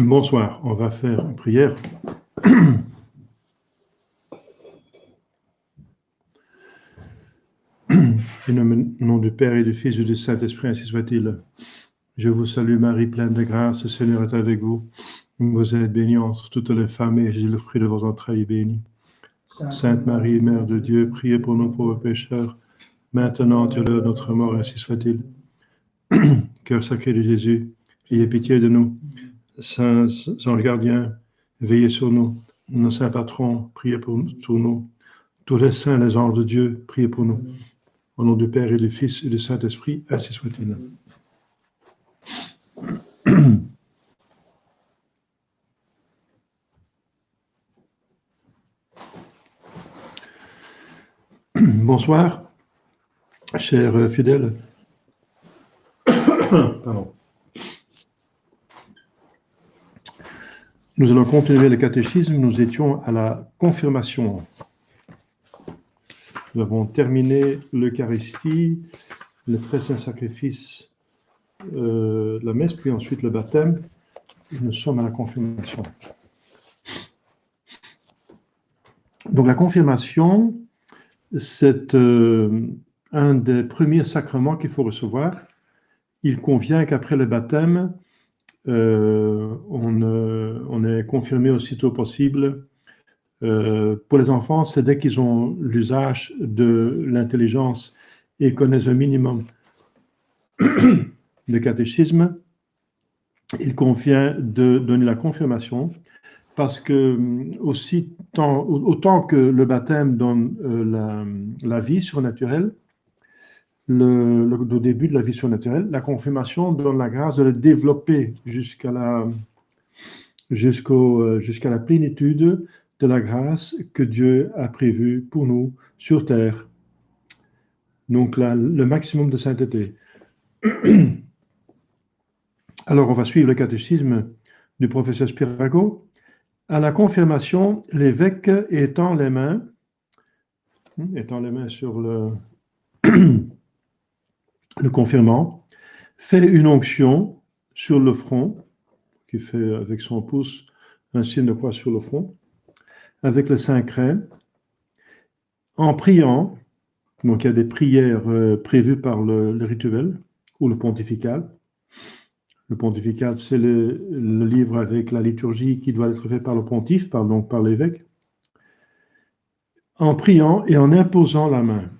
Bonsoir, on va faire une prière. Au nom du Père et du Fils et du Saint-Esprit, ainsi soit-il. Je vous salue Marie, pleine de grâce, le Seigneur est avec vous. Vous êtes bénie entre toutes les femmes et Jésus, le fruit de vos entrailles, est béni. Sainte Marie, Mère de Dieu, priez pour nous pauvres pécheurs, maintenant et à l'heure de notre mort, ainsi soit-il. Cœur sacré de Jésus, ayez pitié de nous. Saints anges gardiens, veillez sur nous. Nos saints patrons, priez pour nous. Tous les saints, les anges de Dieu, priez pour nous. Au nom du Père et du Fils et du Saint-Esprit, ainsi soit-il. Bonsoir, chers fidèles. Pardon. Nous allons continuer le catéchisme. Nous étions à la confirmation. Nous avons terminé l'Eucharistie, le très saint sacrifice, la messe, puis ensuite le baptême. Nous sommes à la confirmation. Donc la confirmation, c'est un des premiers sacrements qu'il faut recevoir. Il convient qu'après le baptême, on est confirmé aussitôt possible. Pour les enfants, c'est dès qu'ils ont l'usage de l'intelligence et connaissent un minimum de catéchisme, il convient de donner la confirmation parce que autant que le baptême donne la vie surnaturelle, au début de la vie surnaturelle, la confirmation donne la grâce de le développer jusqu'à la plénitude de la grâce que Dieu a prévue pour nous sur terre. Donc le maximum de sainteté. Alors on va suivre le catéchisme du professeur Spirago. À la confirmation, l'évêque étend les mains sur le confirmant, fait une onction sur le front, qui fait avec son pouce un signe de croix sur le front, avec le saint craint, en priant. Donc il y a des prières prévues par le rituel ou le pontifical. Le pontifical, c'est le livre avec la liturgie qui doit être fait par le pontife, donc par l'évêque, en priant et en imposant la main.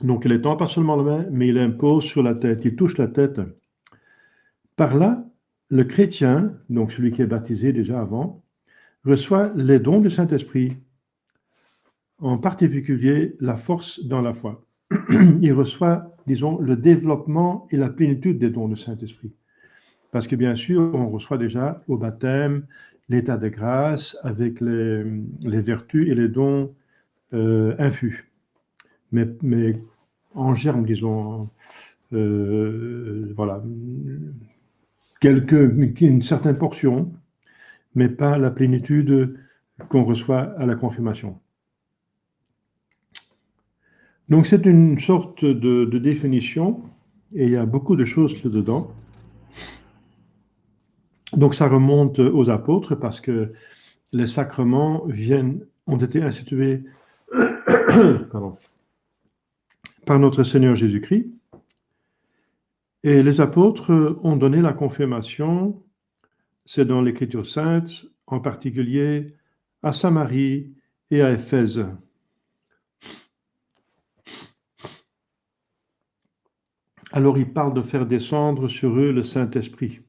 Donc il étend pas seulement la main, mais il impose sur la tête, il touche la tête. Par là, le chrétien, donc celui qui est baptisé déjà avant, reçoit les dons du Saint-Esprit, en particulier la force dans la foi. Il reçoit, disons, le développement et la plénitude des dons du Saint-Esprit. Parce que bien sûr, on reçoit déjà au baptême l'état de grâce avec les vertus et les dons infus. Mais en germe, disons, voilà, une certaine portion, mais pas la plénitude qu'on reçoit à la confirmation. Donc c'est une sorte de définition, et il y a beaucoup de choses là-dedans. Donc ça remonte aux apôtres, parce que les sacrements ont été institués par notre Seigneur Jésus-Christ, et les apôtres ont donné la confirmation, c'est dans l'Écriture sainte, en particulier à Samarie et à Éphèse. Alors il parle de faire descendre sur eux le Saint-Esprit,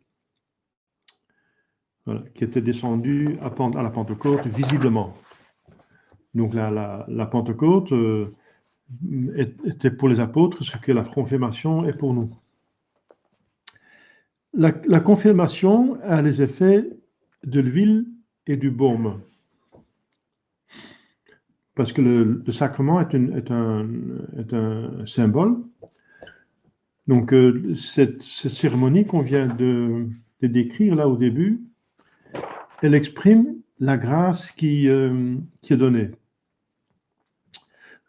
voilà, qui était descendu à la Pentecôte visiblement. Donc la Pentecôte était pour les apôtres ce que la confirmation est pour nous. La confirmation a les effets de l'huile et du baume. Parce que le sacrement est un symbole. Donc, cette cérémonie qu'on vient de décrire là au début, elle exprime la grâce qui est donnée.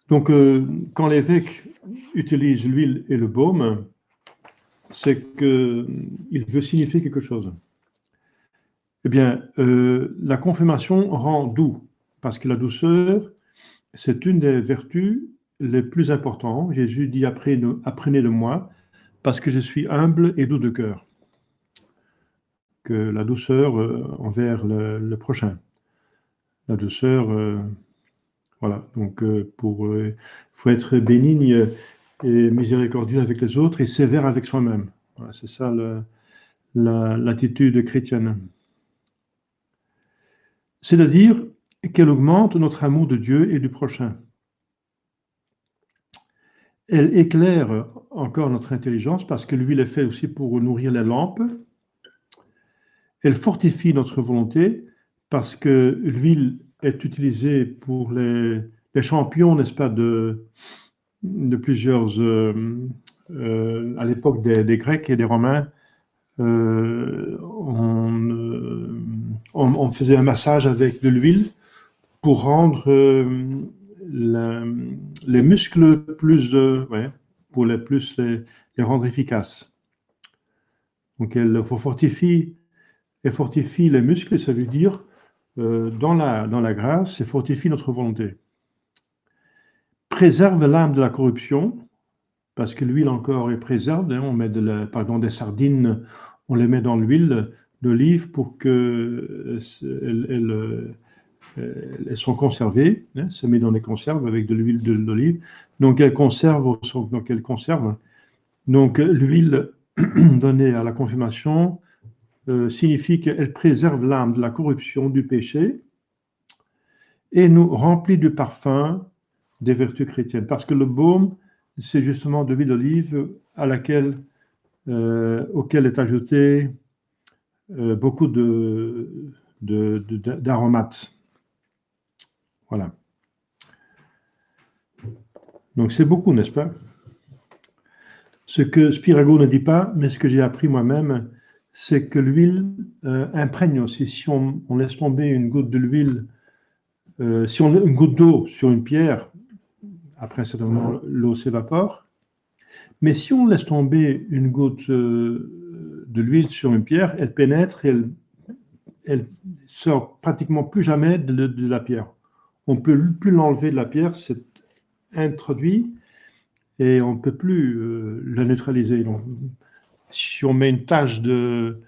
Donc, quand l'évêque utilise l'huile et le baume, c'est qu'il veut signifier quelque chose. Eh bien, la confirmation rend doux, parce que la douceur, c'est une des vertus les plus importantes. Jésus dit, apprenez de moi, parce que je suis humble et doux de cœur. Que la douceur envers le prochain. La douceur, voilà. Donc, faut être bénigne et miséricordieux avec les autres et sévère avec soi-même. Voilà, c'est ça l'attitude chrétienne. C'est-à-dire qu'elle augmente notre amour de Dieu et du prochain. Elle éclaire encore notre intelligence parce que l'huile est faite aussi pour nourrir les lampes. Elle fortifie notre volonté parce que l'huile est utilisée pour les champions, n'est-ce pas, de plusieurs, à l'époque des Grecs et des Romains, on faisait un massage avec de l'huile pour rendre les muscles plus, pour les rendre efficaces. Donc elle fortifie les muscles, ça veut dire dans la grâce, et fortifie notre volonté. Préserve l'âme de la corruption, parce que l'huile encore est préserve. Hein, on met des sardines, on les met dans l'huile d'olive pour qu'elles sont conservées. Hein, se met dans les conserves avec de l'huile d'olive. Donc elle conserve. Donc l'huile donnée à la confirmation signifie qu'elle préserve l'âme de la corruption, du péché, et nous remplit du parfum des vertus chrétiennes. Parce que le baume, c'est justement de l'huile d'olive auquel est ajouté beaucoup d'aromates. Voilà. Donc c'est beaucoup, n'est-ce pas? Ce que Spirago ne dit pas, mais ce que j'ai appris moi-même, c'est que l'huile imprègne aussi. Si on laisse tomber une goutte de l'huile, si on une goutte d'eau sur une pierre, après un certain moment, l'eau s'évapore. Mais si on laisse tomber une goutte de l'huile sur une pierre, elle pénètre et elle sort pratiquement plus jamais de la pierre. On ne peut plus l'enlever de la pierre, c'est introduit et on ne peut plus la neutraliser. Donc, si on met une tache de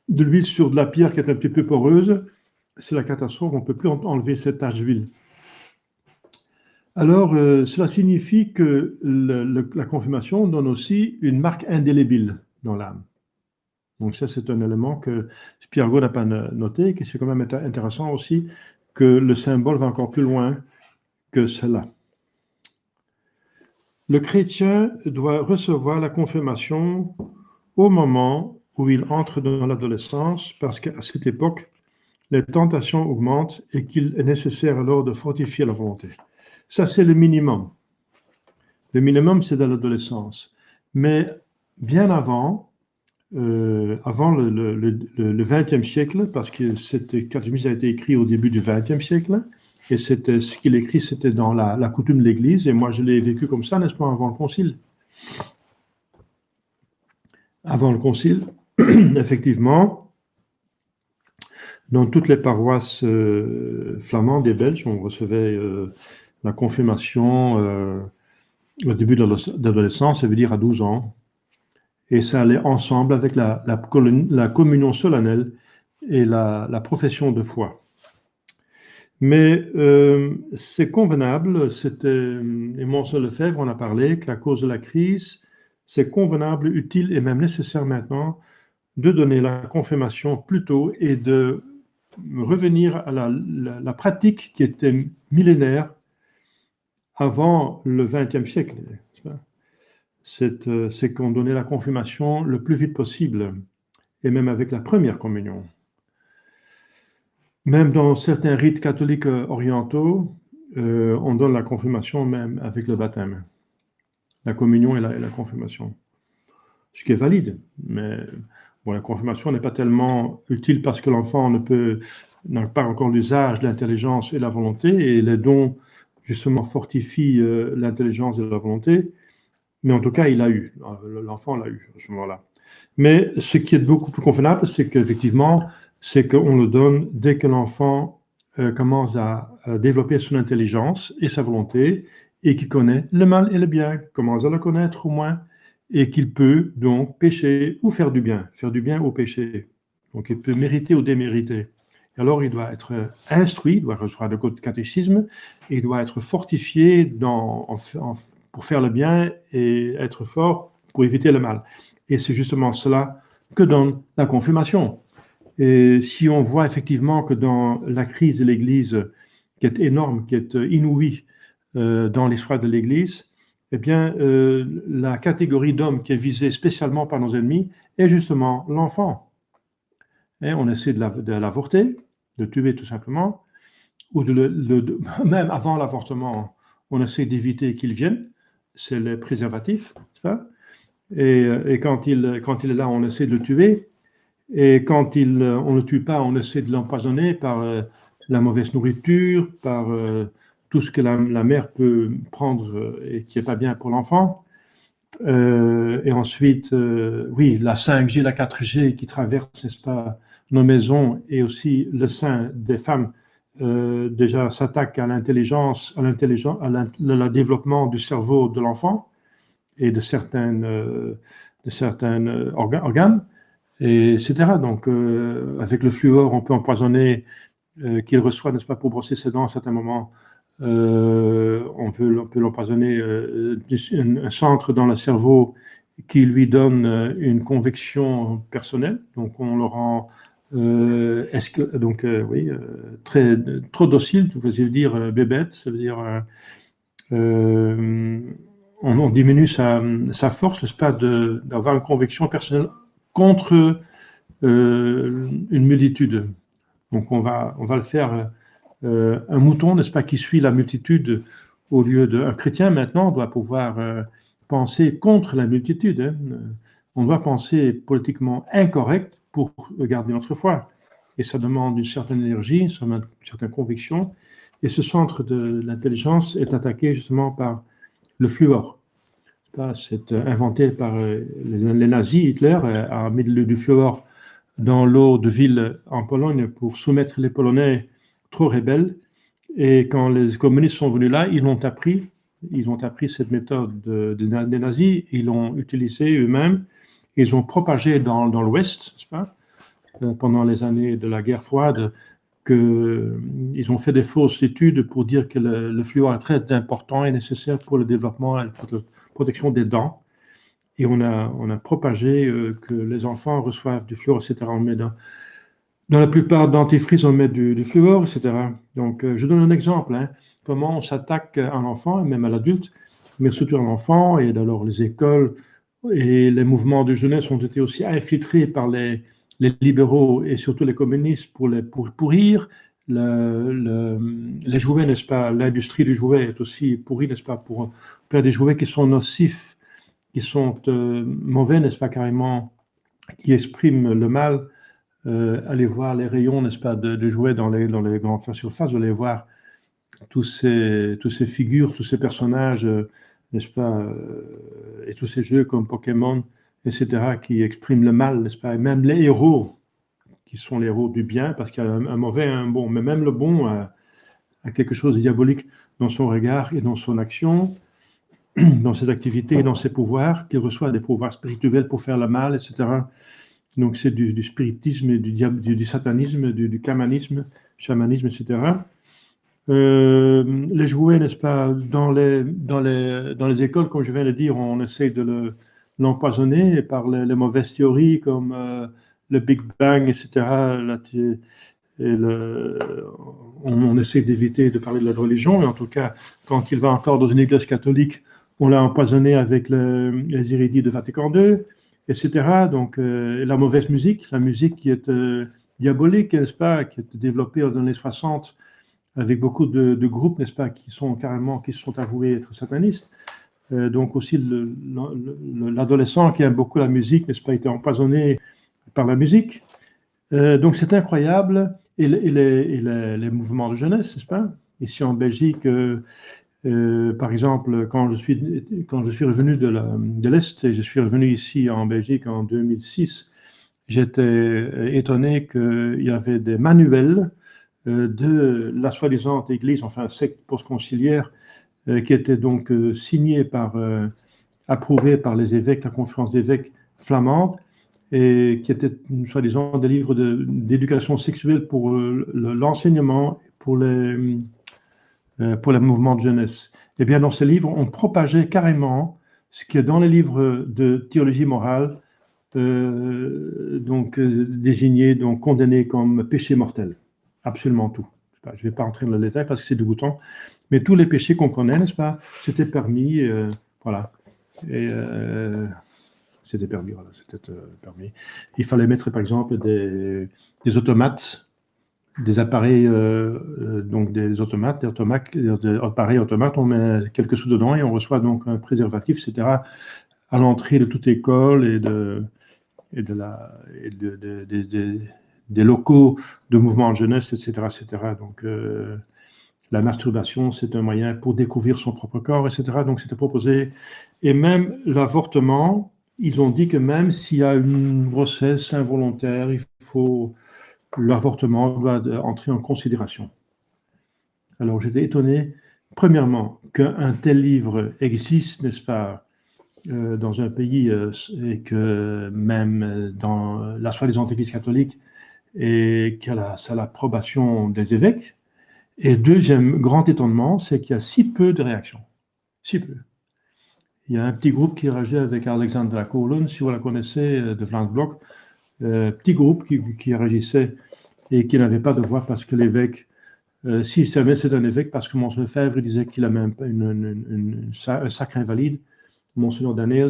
l'huile sur de la pierre qui est un petit peu poreuse, c'est la catastrophe, on ne peut plus enlever cette tache d'huile. Alors, cela signifie que la confirmation donne aussi une marque indélébile dans l'âme. Donc ça, c'est un élément que Spirago n'a pas noté, que c'est quand même intéressant aussi, que le symbole va encore plus loin que cela. Le chrétien doit recevoir la confirmation au moment où il entre dans l'adolescence, parce qu'à cette époque, les tentations augmentent et qu'il est nécessaire alors de fortifier la volonté. Ça, c'est le minimum. Le minimum, c'est dans l'adolescence. Mais bien avant le XXe siècle, parce que cette catéchisme a été écrit au début du XXe siècle, et ce qu'il écrit, c'était dans la coutume de l'Église, et moi je l'ai vécu comme ça, n'est-ce pas, avant le Concile. Avant le Concile, effectivement, dans toutes les paroisses flamandes et belges, on recevait la confirmation au début de l'adolescence, ça veut dire à 12 ans. Et ça allait ensemble avec la communion solennelle et la profession de foi. Mais c'est convenable, et Monseigneur Lefebvre en a parlé, qu'à cause de la crise, c'est convenable, utile et même nécessaire maintenant de donner la confirmation plus tôt et de revenir à la pratique qui était millénaire avant le XXe siècle. C'est qu'on donnait la confirmation le plus vite possible, et même avec la première communion. Même dans certains rites catholiques orientaux, on donne la confirmation même avec le baptême. La communion et la confirmation. Ce qui est valide, mais bon, la confirmation n'est pas tellement utile parce que l'enfant n'a pas encore l'usage de l'intelligence et de la volonté, et les dons, justement, fortifient l'intelligence et la volonté. Mais en tout cas, il l'a eu. L'enfant l'a eu à ce moment-là. Mais ce qui est beaucoup plus convenable, c'est qu'effectivement, c'est qu'on le donne dès que l'enfant commence à développer son intelligence et sa volonté, et qu'il connaît le mal et le bien, commence à le connaître au moins, et qu'il peut donc pécher ou faire du bien ou pécher. Donc il peut mériter ou démériter. Et alors il doit être instruit, il doit recevoir le catéchisme, et il doit être fortifié pour faire le bien et être fort pour éviter le mal. Et c'est justement cela que donne la confirmation. Et si on voit effectivement que dans la crise de l'Église, qui est énorme, qui est inouïe dans l'histoire de l'Église, eh bien, la catégorie d'hommes qui est visée spécialement par nos ennemis est justement l'enfant. Et on essaie de l'avorter, de tuer tout simplement, ou même avant l'avortement, on essaie d'éviter qu'il vienne. C'est le préservatif, ça. Et quand il est là, on essaie de le tuer. Et quand on ne le tue pas, on essaie de l'empoisonner par la mauvaise nourriture, par tout ce que la mère peut prendre et qui n'est pas bien pour l'enfant. Et ensuite, oui, la 5G, la 4G qui traverse, n'est-ce pas, nos maisons, et aussi le sein des femmes, déjà s'attaque à l'intelligence, le développement du cerveau de l'enfant et de certains organes, et etc. Donc, avec le fluor, on peut empoisonner qu'il reçoit, n'est-ce pas, pour brosser ses dents à certains moments. On peut l'empoisonner un centre dans le cerveau qui lui donne une conviction personnelle. Donc, on le rend oui, trop docile, ça veut dire bébête, ça veut dire on diminue sa force, n'est-ce pas, d'avoir une conviction personnelle contre une multitude. Donc on va le faire un mouton, n'est-ce pas, qui suit la multitude au lieu d'un chrétien. Maintenant, on doit pouvoir penser contre la multitude. Hein. On doit penser politiquement incorrect pour garder notre foi. Et ça demande une certaine énergie, une certaine conviction. Et ce centre de l'intelligence est attaqué justement par le fluor. C'est inventé par les nazis. Hitler a mis du fluor dans l'eau de ville en Pologne pour soumettre les Polonais trop rebelles. Et quand les communistes sont venus là, ils ont appris cette méthode des nazis, ils l'ont utilisée eux-mêmes, ils ont propagé dans l'Ouest, n'est-ce pas, pendant les années de la guerre froide, ils ont fait des fausses études pour dire que le fluor est très important et nécessaire pour le développement et la protection des dents. Et on a propagé que les enfants reçoivent du fluor, etc. On met dans la plupart dentifrices, on met du fluor, etc. Donc, je donne un exemple, hein, comment on s'attaque à l'enfant, et même à l'adulte, mais surtout à l'enfant. Et alors, les écoles et les mouvements de jeunesse ont été aussi infiltrés par les libéraux et surtout les communistes pour pourrir. Les jouets, n'est-ce pas, l'industrie du jouet est aussi pourrie, n'est-ce pas, pour faire des jouets qui sont nocifs, qui sont mauvais, n'est-ce pas, carrément, qui expriment le mal. Allez voir les rayons, n'est-ce pas, de jouets dans les grandes surfaces, vous allez voir tous ces figures, tous ces personnages, n'est-ce pas, et tous ces jeux comme Pokémon, etc., qui expriment le mal, n'est-ce pas, et même les héros, qui sont les héros du bien, parce qu'il y a un mauvais et un bon, mais même le bon a quelque chose de diabolique dans son regard et dans son action, dans ses activités et dans ses pouvoirs, qu'il reçoit des pouvoirs spirituels pour faire le mal, etc. Donc c'est du spiritisme, du satanisme, du chamanisme, etc. Les jouets, n'est-ce pas, dans les écoles, comme je viens de dire, on essaie de l'empoisonner par les mauvaises théories comme le Big Bang, etc. On essaie d'éviter de parler de la religion, mais en tout cas, quand il va encore dans une église catholique, on l'a empoisonné avec les hérédits de Vatican II, etc. Donc, la mauvaise musique, la musique qui est diabolique, n'est-ce pas, qui est développée dans les années 60 avec beaucoup de groupes, n'est-ce pas, qui sont avoués être satanistes. Donc aussi l'adolescent qui aime beaucoup la musique, n'est-ce pas, été empoisonné par la musique. Donc c'est incroyable. Et les mouvements de jeunesse, n'est-ce pas? Ici en Belgique, Par exemple, quand je suis revenu de l'Est et je suis revenu ici en Belgique en 2006, j'étais étonné qu'il y avait des manuels de la soi-disant église, enfin secte post-conciliaire, qui étaient donc signés approuvés par les évêques, la conférence d'évêques flamande, et qui étaient soi-disant des livres d'éducation sexuelle pour l'enseignement, pour les mouvements de jeunesse. Eh bien, dans ces livres, on propageait carrément ce qui est dans les livres de théologie morale, désigné, donc condamné comme péché mortel. Absolument tout. Je ne vais pas entrer dans le détail parce que c'est dégoûtant, mais tous les péchés qu'on connaît, n'est-ce pas, c'était permis, voilà. Et c'était permis, voilà, c'était permis. Il fallait mettre, par exemple, des automates, des appareils, donc des appareils automates, on met quelques sous dedans et on reçoit donc un préservatif, etc., à l'entrée de toute école des locaux de mouvements de jeunesse, etc., etc. Donc, la masturbation, c'est un moyen pour découvrir son propre corps, etc. Donc, c'était proposé. Et même l'avortement, ils ont dit que même s'il y a une grossesse involontaire, l'avortement doit entrer en considération. Alors, j'étais étonné, premièrement, qu'un tel livre existe, n'est-ce pas, dans un pays et que même dans la soi-disant Église catholique et qu'elle a l'approbation des évêques. Et deuxième grand étonnement, c'est qu'il y a si peu de réactions. Si peu. Il y a un petit groupe qui réagit avec Alexandra Koolhoen, si vous la connaissez, de Vlaams Blok. Petit groupe qui réagissait et qui n'avait pas de voix parce que l'évêque, si jamais c'est un évêque, parce que Monseigneur Fèvre disait qu'il a même un sacre invalide, Monseigneur Daniels.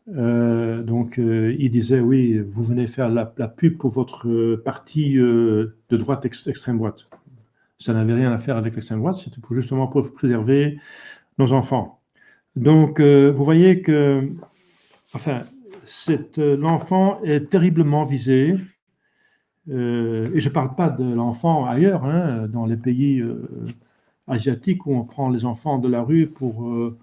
Il disait, oui, vous venez faire la pub pour votre parti de droite, extrême droite. Ça n'avait rien à faire avec l'extrême droite, c'était justement pour préserver nos enfants. Donc, vous voyez que, enfin, l'enfant est terriblement visé, et je ne parle pas de l'enfant ailleurs, hein, dans les pays asiatiques où on prend les enfants de la rue pour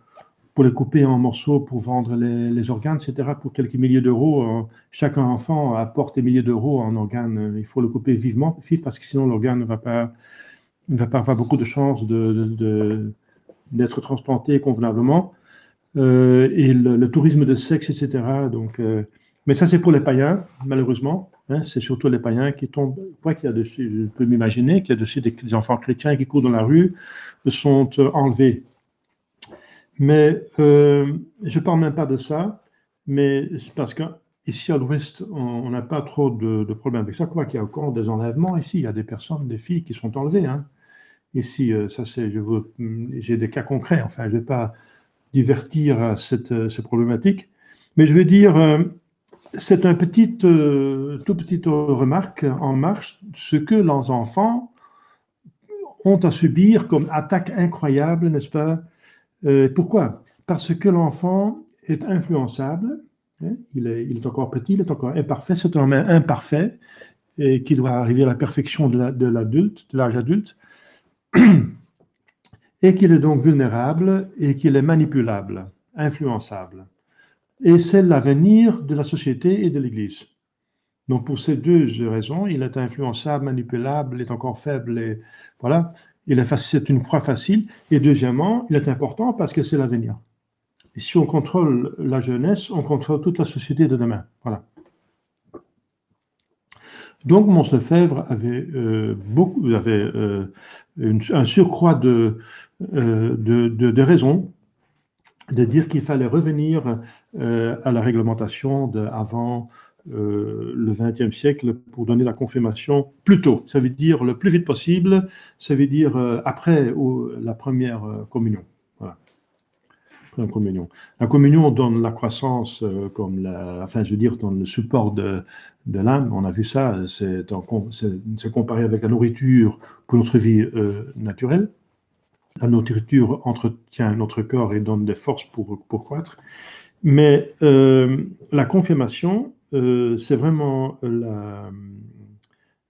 les couper en morceaux, pour vendre les organes, etc., pour quelques milliers d'euros. Chaque enfant apporte des milliers d'euros en organes. Il faut le couper vif parce que sinon l'organe ne va pas avoir beaucoup de chances d'être transplanté convenablement. Et le tourisme de sexe, etc. Donc, mais ça, c'est pour les païens, malheureusement. Hein, c'est surtout les païens qui tombent. Quoi qu'il y a dessus, je peux m'imaginer qu'il y a dessus des enfants chrétiens qui courent dans la rue, sont enlevés. Mais je ne parle même pas de ça, mais c'est parce qu'ici à l'Ouest, on n'a pas trop de problèmes avec ça. Quoi qu'il y a encore des enlèvements, ici, il y a des personnes, des filles qui sont enlevées. Hein. Ici, ça c'est, j'ai des cas concrets, enfin, je ne vais pas divertir à cette problématique, mais je veux dire, c'est une toute petite remarque en marche, ce que les enfants ont à subir comme attaque incroyable, n'est-ce pas? Pourquoi? Parce que l'enfant est influençable, hein, il est encore petit, il est encore imparfait, c'est un homme imparfait et qui doit arriver à la perfection de l'âge adulte, et qu'il est donc vulnérable et qu'il est manipulable, influençable. Et c'est l'avenir de la société et de l'Église. Donc pour ces deux raisons, il est influençable, manipulable, il est encore faible, et voilà, c'est une proie facile. Et deuxièmement, il est important parce que c'est l'avenir. Et si on contrôle la jeunesse, on contrôle toute la société de demain. Voilà. Donc Monseigneur Fèvre avait un surcroît de raisons de dire qu'il fallait revenir à la réglementation avant le XXe siècle pour donner la confirmation plus tôt. Ça veut dire le plus vite possible, ça veut dire après la première communion. Voilà. Première communion. La communion donne la croissance donne le support de l'âme. On a vu ça, c'est comparé avec la nourriture pour notre vie naturelle. La nourriture entretient notre corps et donne des forces pour croître. Mais la confirmation, c'est vraiment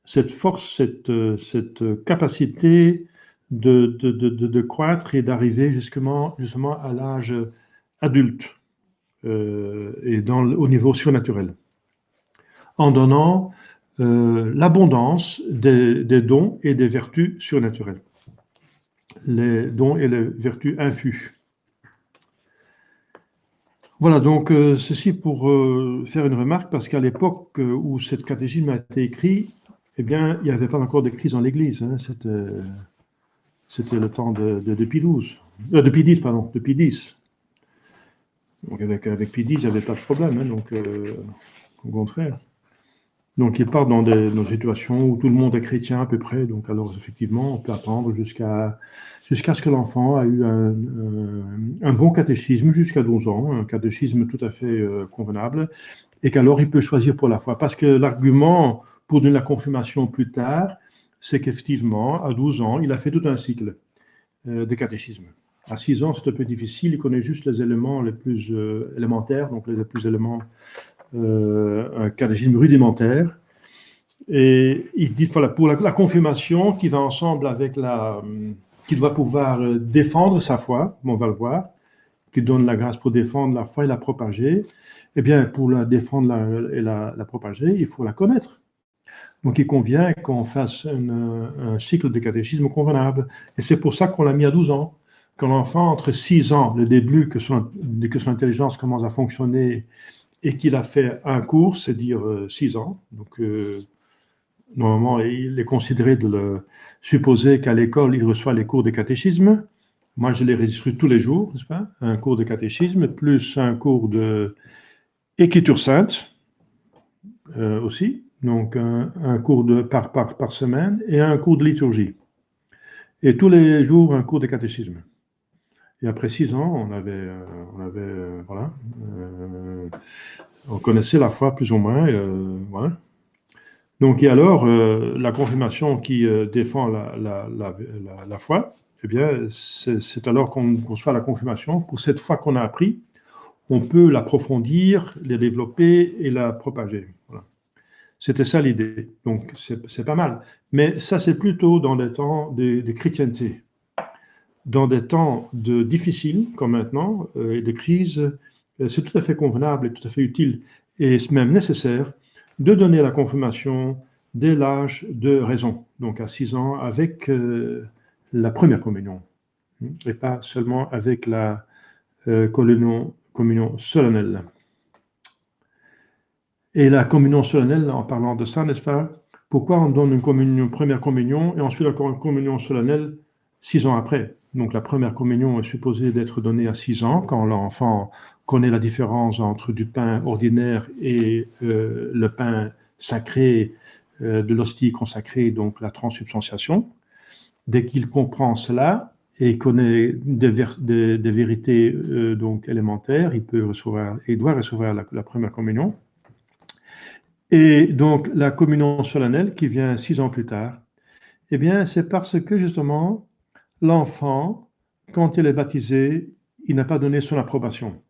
cette force, cette capacité de croître et d'arriver justement à l'âge adulte et au niveau surnaturel, en donnant l'abondance des dons et des vertus surnaturelles, les dons et les vertus infus. Voilà, donc ceci pour faire une remarque, parce qu'à l'époque où cette catéchisme a été écrit, eh bien, il n'y avait pas encore de crise dans l'Église. Hein, c'était le temps de Pie XII. De Pie X, pardon, de Pie X. Donc avec Pie X, il n'y avait pas de problème, hein, donc au contraire. Donc il part dans des situations où tout le monde est chrétien à peu près, donc alors effectivement, on peut attendre jusqu'à ce que l'enfant a eu un bon catéchisme jusqu'à 12 ans, un catéchisme tout à fait convenable, et qu'alors il peut choisir pour la foi. Parce que l'argument pour donner la confirmation plus tard, c'est qu'effectivement, à 12 ans, il a fait tout un cycle de catéchisme. À 6 ans, c'est un peu difficile, il connaît juste les éléments les plus élémentaires, donc les plus éléments, un catéchisme rudimentaire. Et il dit, voilà, pour la confirmation qui va ensemble avec qu'il doit pouvoir défendre sa foi, on va le voir, qui donne la grâce pour défendre la foi et la propager, eh bien, pour la défendre et la propager, il faut la connaître. Donc, il convient qu'on fasse un cycle de catéchisme convenable. Et c'est pour ça qu'on l'a mis à 12 ans. Quand l'enfant, entre 6 ans, le début que son intelligence commence à fonctionner et qu'il a fait un cours, c'est dire 6 ans, donc normalement, il est considéré de le supposer qu'à l'école, il reçoit les cours de catéchisme. Moi, je les reçois tous les jours, n'est-ce pas? Un cours de catéchisme, plus un cours d'écriture sainte aussi. Donc, un cours par semaine et un cours de liturgie. Et tous les jours, un cours de catéchisme. Et après 6 ans, voilà, on connaissait la foi plus ou moins, voilà. Donc, et alors, la confirmation qui défend la foi, eh bien, c'est alors qu'on reçoit la confirmation. Pour cette foi qu'on a appris, on peut l'approfondir, la développer et la propager. Voilà. C'était ça l'idée. Donc, c'est pas mal. Mais ça, c'est plutôt dans des temps de chrétienté. Dans des temps difficiles, comme maintenant, et de crise, c'est tout à fait convenable et tout à fait utile, et même nécessaire, de donner la confirmation dès l'âge de raison, donc à 6 ans, avec la première communion, et pas seulement avec la communion solennelle. Et la communion solennelle, en parlant de ça, n'est-ce pas? Pourquoi on donne une première communion et ensuite encore une communion solennelle 6 ans après? Donc la première communion est supposée d'être donnée à 6 ans, quand l'enfant connaît la différence entre du pain ordinaire et le pain sacré, de l'hostie consacrée, donc la transsubstantiation. Dès qu'il comprend cela et connaît des vérités donc élémentaires, il doit recevoir la première communion. Et donc, la communion solennelle qui vient 6 ans plus tard, eh bien, c'est parce que justement, l'enfant, quand il est baptisé, il n'a pas donné son approbation.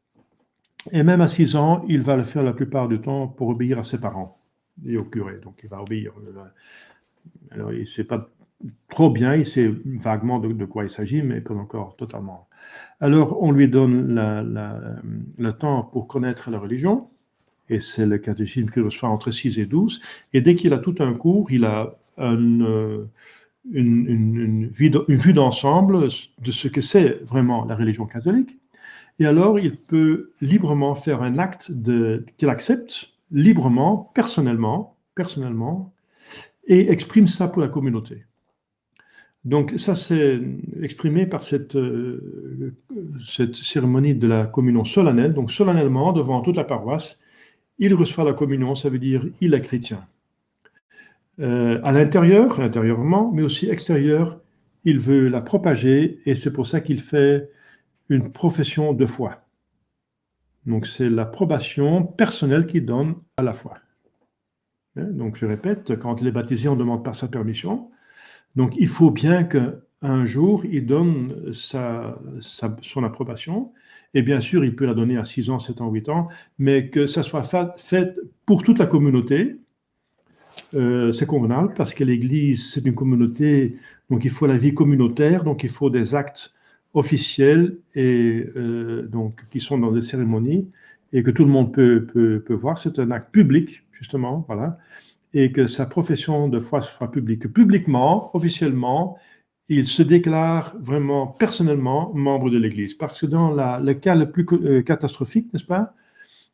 Et même à 6 ans, il va le faire la plupart du temps pour obéir à ses parents et au curé. Donc, il va obéir. Alors, il ne sait pas trop bien, il sait vaguement de quoi il s'agit, mais pas encore totalement. Alors, on lui donne le temps pour connaître la religion. Et c'est le catéchisme qu'il reçoit entre 6 et 12. Et dès qu'il a tout un cours, il a une vue d'ensemble de ce que c'est vraiment la religion catholique. Et alors, il peut librement faire un acte qu'il accepte librement, personnellement, et exprime ça pour la communauté. Donc ça, c'est exprimé par cette cérémonie de la communion solennelle. Donc solennellement, devant toute la paroisse, il reçoit la communion, ça veut dire il est chrétien. À intérieurement, mais aussi extérieur, il veut la propager et c'est pour ça qu'il fait une profession de foi. Donc c'est l'approbation personnelle qu'il donne à la foi. Donc je répète, quand il est baptisé, on ne demande pas sa permission. Donc il faut bien qu'un jour, il donne son approbation. Et bien sûr, il peut la donner à 6 ans, 7 ans, 8 ans, mais que ça soit fait pour toute la communauté, c'est convenable parce que l'Église, c'est une communauté, donc il faut la vie communautaire, donc il faut des actes officiels et donc qui sont dans des cérémonies et que tout le monde peut voir. C'est un acte public, justement, voilà, et que sa profession de foi soit publique. Publiquement, officiellement, il se déclare vraiment personnellement membre de l'Église. Parce que dans le cas le plus catastrophique, n'est-ce pas,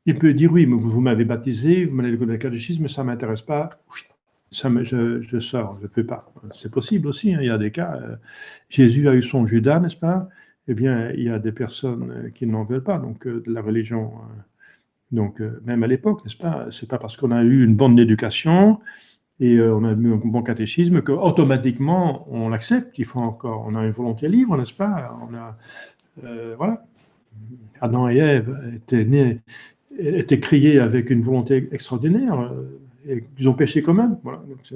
il peut dire oui, mais vous m'avez baptisé, vous m'avez donné le catéchisme, mais ça ne m'intéresse pas, je sors, je ne peux pas. C'est possible aussi, hein, il y a des cas. Jésus a eu son Judas, n'est-ce pas? Eh bien, il y a des personnes qui n'en veulent pas, donc de la religion. Donc, même à l'époque, n'est-ce pas? C'est pas parce qu'on a eu une bonne éducation et on a eu un bon catéchisme qu'automatiquement on l'accepte. Il faut encore, on a une volonté libre, n'est-ce pas? Voilà. Adam et Ève étaient créés avec une volonté extraordinaire et ils ont péché quand même. Voilà. Donc,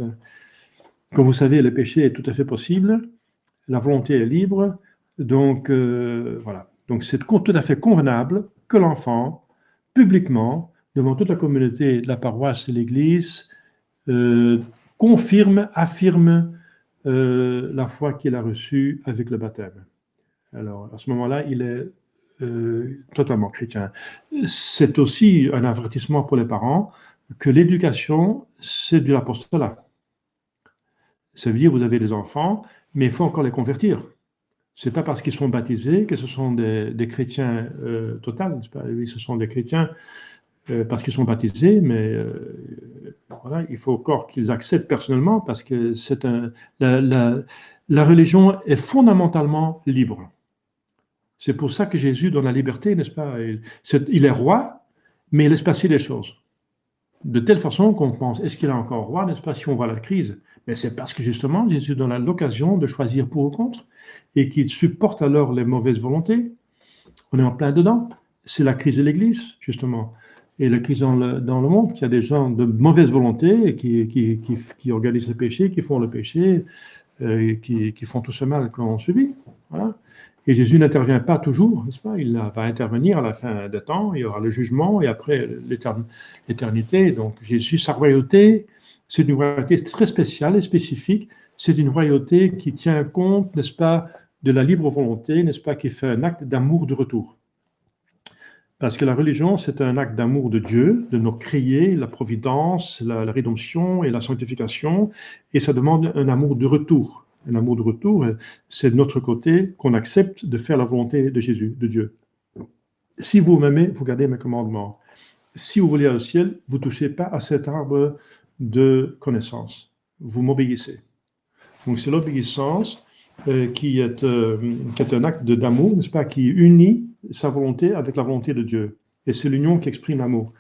comme vous savez, le péché est tout à fait possible, la volonté est libre, donc voilà. Donc c'est tout à fait convenable que l'enfant, publiquement, devant toute la communauté de la paroisse et l'Église, confirme, affirme la foi qu'il a reçue avec le baptême. Alors, à ce moment-là, il est totalement chrétien. C'est aussi un avertissement pour les parents que l'éducation, c'est de l'apostolat. Ça veut dire que vous avez des enfants, mais il faut encore les convertir. Ce n'est pas parce qu'ils sont baptisés que ce sont des chrétiens total, n'est-ce pas? Oui, ce sont des chrétiens parce qu'ils sont baptisés, mais voilà, il faut encore qu'ils acceptent personnellement parce que la religion est fondamentalement libre. C'est pour ça que Jésus donne la liberté, n'est-ce pas? Il est roi, mais il laisse passer les choses. De telle façon qu'on pense, est-ce qu'il est encore roi, n'est-ce pas, si on voit la crise? Mais c'est parce que justement, Jésus donne l'occasion de choisir pour ou contre et qu'il supporte alors les mauvaises volontés. On est en plein dedans. C'est la crise de l'Église, justement. Et la crise dans le monde, il y a des gens de mauvaise volonté qui organisent le péché, qui font le péché, qui font tout ce mal qu'on subit. Voilà. Et Jésus n'intervient pas toujours, n'est-ce pas? Il va intervenir à la fin des temps, il y aura le jugement et après l'éternité. Donc Jésus, sa royauté, c'est une royauté très spéciale et spécifique. C'est une royauté qui tient compte, n'est-ce pas, de la libre volonté, n'est-ce pas, qui fait un acte d'amour de retour. Parce que la religion, c'est un acte d'amour de Dieu, de nos créer, la providence, la rédemption et la sanctification, et ça demande un amour de retour. Un amour de retour, c'est de notre côté qu'on accepte de faire la volonté de Jésus, de Dieu. Si vous m'aimez, vous gardez mes commandements. Si vous voulez aller au ciel, vous ne touchez pas à cet arbre de connaissance. Vous m'obéissez. Donc c'est l'obéissance qui est un acte d'amour, n'est-ce pas, qui unit sa volonté avec la volonté de Dieu. Et c'est l'union qui exprime l'amour.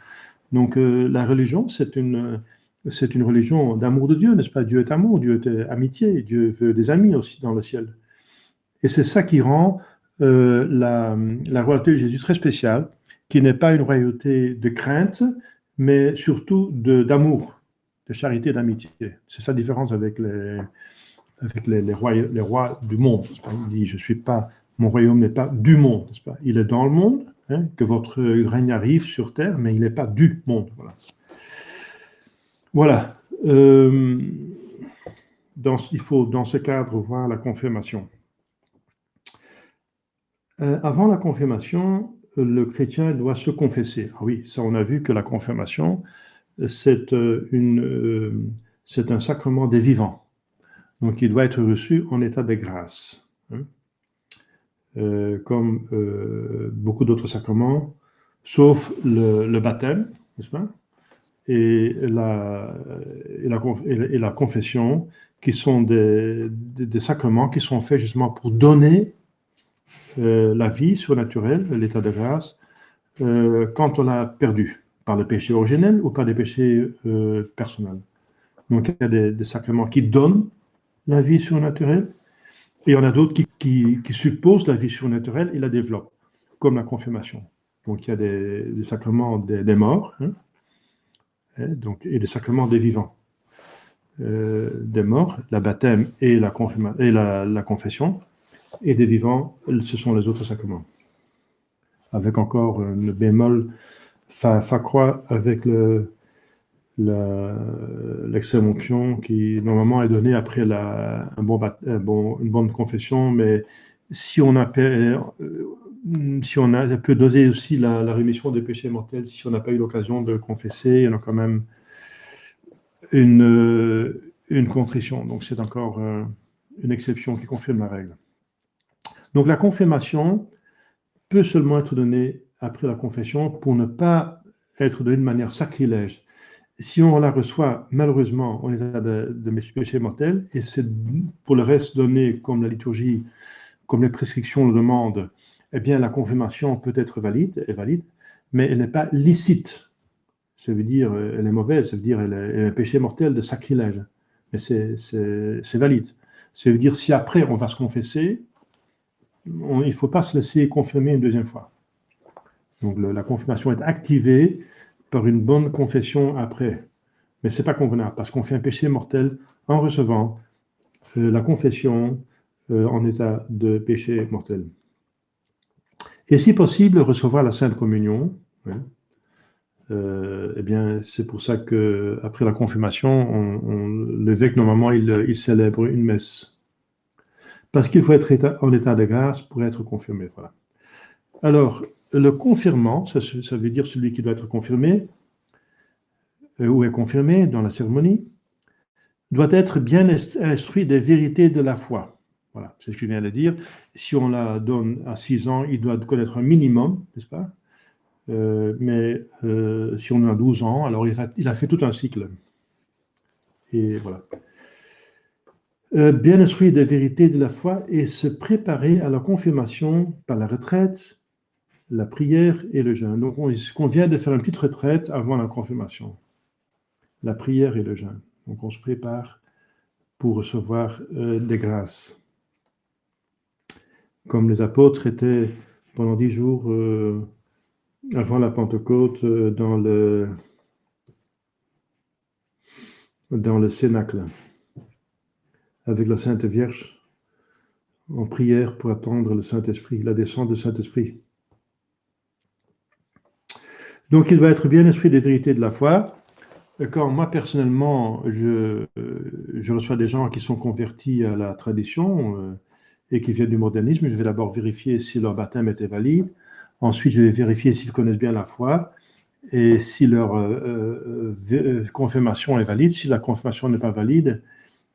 Donc la religion, c'est une religion d'amour de Dieu, n'est-ce pas? Dieu est amour, Dieu est amitié, Dieu veut des amis aussi dans le ciel. Et c'est ça qui rend la royauté de Jésus très spéciale, qui n'est pas une royauté de crainte, mais surtout d'amour, de charité, d'amitié. C'est sa différence avec les rois du monde. Il dit, mon royaume n'est pas du monde, n'est-ce pas? Il est dans le monde, hein, que votre règne arrive sur terre, mais il n'est pas du monde. Voilà. Il faut, dans ce cadre, voir la confirmation. Avant la confirmation, le chrétien doit se confesser. Ah oui, ça on a vu que la confirmation, c'est un sacrement des vivants. Donc il doit être reçu en état de grâce. Hein. Comme beaucoup d'autres sacrements, sauf le baptême, n'est-ce pas? Et la confession, qui sont des sacrements qui sont faits justement pour donner la vie surnaturelle, l'état de grâce, quand on l'a perdu, par le péché originel ou par des péchés personnels. Donc il y a des sacrements qui donnent la vie surnaturelle, et il y en a d'autres qui supposent la vie surnaturelle et la développent, comme la confirmation. Donc il y a des sacrements des morts, hein, donc, et des sacrements des vivants. Des morts, la baptême et la confession, et des vivants, ce sont les autres sacrements. Avec encore le bémol fa croix avec l'extrême onction qui normalement est donnée après une bonne confession, mais si on elle peut donner aussi la rémission des péchés mortels si on n'a pas eu l'occasion de confesser, on a quand même une contrition. Donc c'est encore une exception qui confirme la règle. Donc la confirmation peut seulement être donnée après la confession pour ne pas être donnée de manière sacrilège. Si on la reçoit malheureusement en état de péché mortel, et c'est pour le reste donné comme la liturgie, comme les prescriptions le demandent, eh bien la confirmation peut être valide, mais elle n'est pas licite. Ça veut dire elle est mauvaise, ça veut dire elle est un péché mortel de sacrilège. Mais c'est valide. Ça veut dire si après on va se confesser, il ne faut pas se laisser confirmer une deuxième fois. Donc la confirmation est activée par une bonne confession après. Mais ce n'est pas convenable, parce qu'on fait un péché mortel en recevant la confession en état de péché mortel. Et si possible, recevoir la Sainte Communion. Hein, eh bien, c'est pour ça qu'après la confirmation, l'évêque, normalement, il célèbre une messe. Parce qu'il faut être en état de grâce pour être confirmé. Voilà. Alors, le confirmant, ça veut dire celui qui doit être confirmé, ou est confirmé dans la cérémonie, doit être bien instruit des vérités de la foi. Voilà, c'est ce que je viens de dire. Si on la donne à 6 ans, il doit connaître un minimum, n'est-ce pas? Mais si on a 12 ans, alors il a fait tout un cycle. Et voilà. Bien instruit des vérités de la foi et se préparer à la confirmation par la retraite, la prière et le jeûne. Donc, il convient de faire une petite retraite avant la confirmation. La prière et le jeûne. Donc, on se prépare pour recevoir des grâces. Comme les apôtres étaient pendant 10 jours avant la Pentecôte dans le Cénacle, avec la Sainte Vierge, en prière pour attendre le Saint-Esprit, la descente du Saint-Esprit. Donc il va être bien instruit des vérités de la foi. Quand moi personnellement, je reçois des gens qui sont convertis à la tradition et qui viennent du modernisme, je vais d'abord vérifier si leur baptême était valide. Ensuite, je vais vérifier s'ils connaissent bien la foi et si leur confirmation est valide. Si la confirmation n'est pas valide,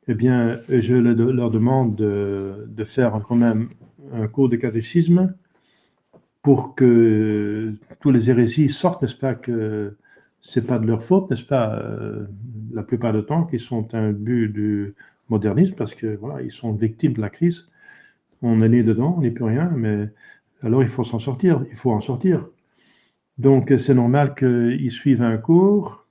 eh bien, je leur demande de faire quand même un cours de catéchisme pour que tous les hérésies sortent, n'est-ce pas, que c'est pas de leur faute, n'est-ce pas, la plupart du temps, qu'ils sont un but du modernisme, parce que voilà, ils sont victimes de la crise. On est né dedans, on n'est plus rien, mais alors il faut s'en sortir, il faut en sortir. Donc c'est normal qu'ils suivent un cours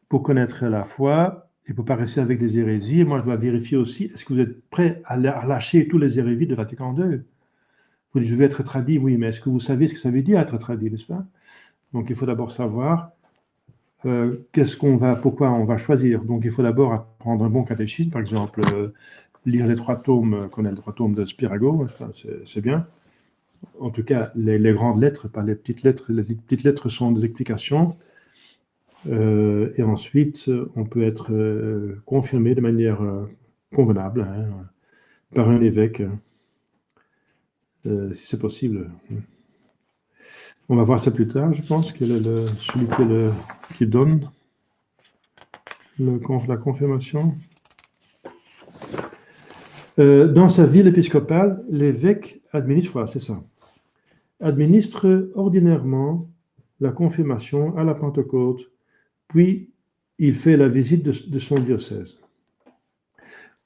pour connaître la foi et pour ne pas rester avec des hérésies. Moi, je dois vérifier aussi, est-ce que vous êtes prêts à lâcher tous les hérésies de Vatican II? Vous dites, je vais être tradit, oui, mais est-ce que vous savez ce que ça veut dire être tradit, n'est-ce pas? Donc il faut d'abord savoir pourquoi on va choisir. Donc il faut d'abord apprendre un bon catéchisme, par exemple, lire les 3 tomes, connaître les 3 tomes de Spirago, c'est bien. En tout cas, les grandes lettres, pas les petites lettres. Les petites lettres sont des explications. Et ensuite, on peut être confirmé de manière convenable par un évêque, si c'est possible. On va voir ça plus tard, je pense, quel est celui qui donne la confirmation. Dans sa ville épiscopale, l'évêque administre, voilà, c'est ça, administre ordinairement la confirmation à la Pentecôte, puis il fait la visite de son diocèse.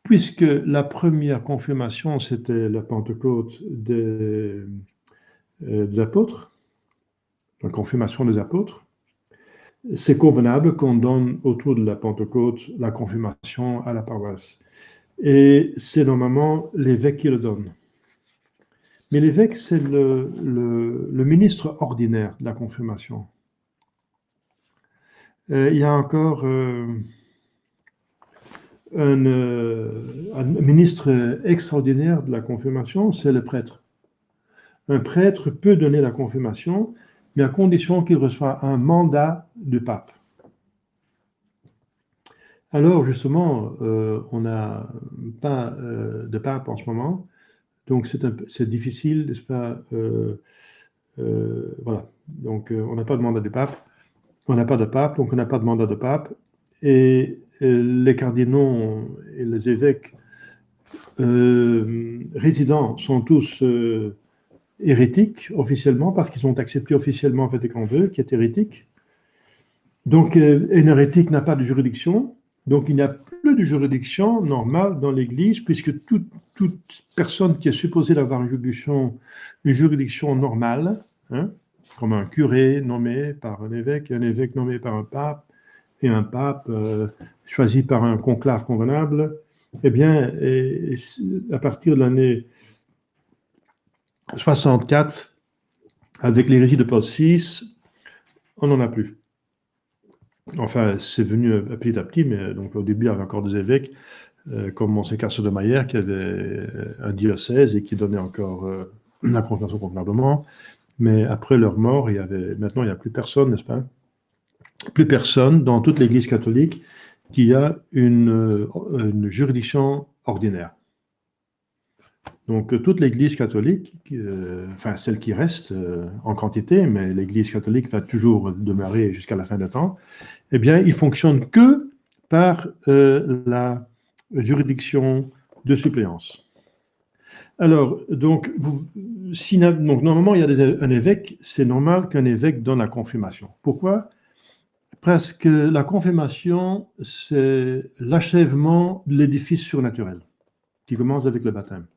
Puisque la première confirmation, c'était la Pentecôte des apôtres, la confirmation des apôtres, c'est convenable qu'on donne autour de la Pentecôte la confirmation à la paroisse. Et c'est normalement l'évêque qui le donne. Mais l'évêque, c'est le ministre ordinaire de la confirmation. Il y a encore un ministre extraordinaire de la confirmation, c'est le prêtre. Un prêtre peut donner la confirmation, mais à condition qu'il reçoive un mandat du pape. Alors, justement, on n'a pas de pape en ce moment, donc c'est difficile, n'est-ce pas? Voilà. Donc, on n'a pas de mandat de pape. On n'a pas de pape, donc on n'a pas de mandat de pape. Et les cardinaux et les évêques résidents sont tous hérétiques officiellement, parce qu'ils ont accepté officiellement Vatican II, qui est hérétique. Donc, un hérétique n'a pas de juridiction, donc il n'y a plus de juridiction normale dans l'Église, puisque toute personne qui est supposée d'avoir une juridiction normale, hein, comme un curé nommé par un évêque nommé par un pape, et un pape choisi par un conclave convenable, eh bien, à partir de l'année 64, avec l'hérésie de Paul VI, on n'en a plus. Enfin, c'est venu petit à petit, mais donc au début, il y avait encore des évêques, comme Monseigneur Castro de Maillère, qui avait un diocèse et qui donnait encore la confirmation convenablement. Mais après leur mort, maintenant, il n'y a plus personne, n'est-ce pas? Plus personne dans toute l'Église catholique qui a une juridiction ordinaire. Donc, toute l'Église catholique, enfin celle qui reste en quantité, mais l'Église catholique va toujours demeurer jusqu'à la fin des temps, eh bien, il fonctionne que par la juridiction de suppléance. Alors, donc, donc normalement, il y a un évêque, c'est normal qu'un évêque donne la confirmation. Pourquoi? Parce que la confirmation, c'est l'achèvement de l'édifice surnaturel, qui commence avec le baptême,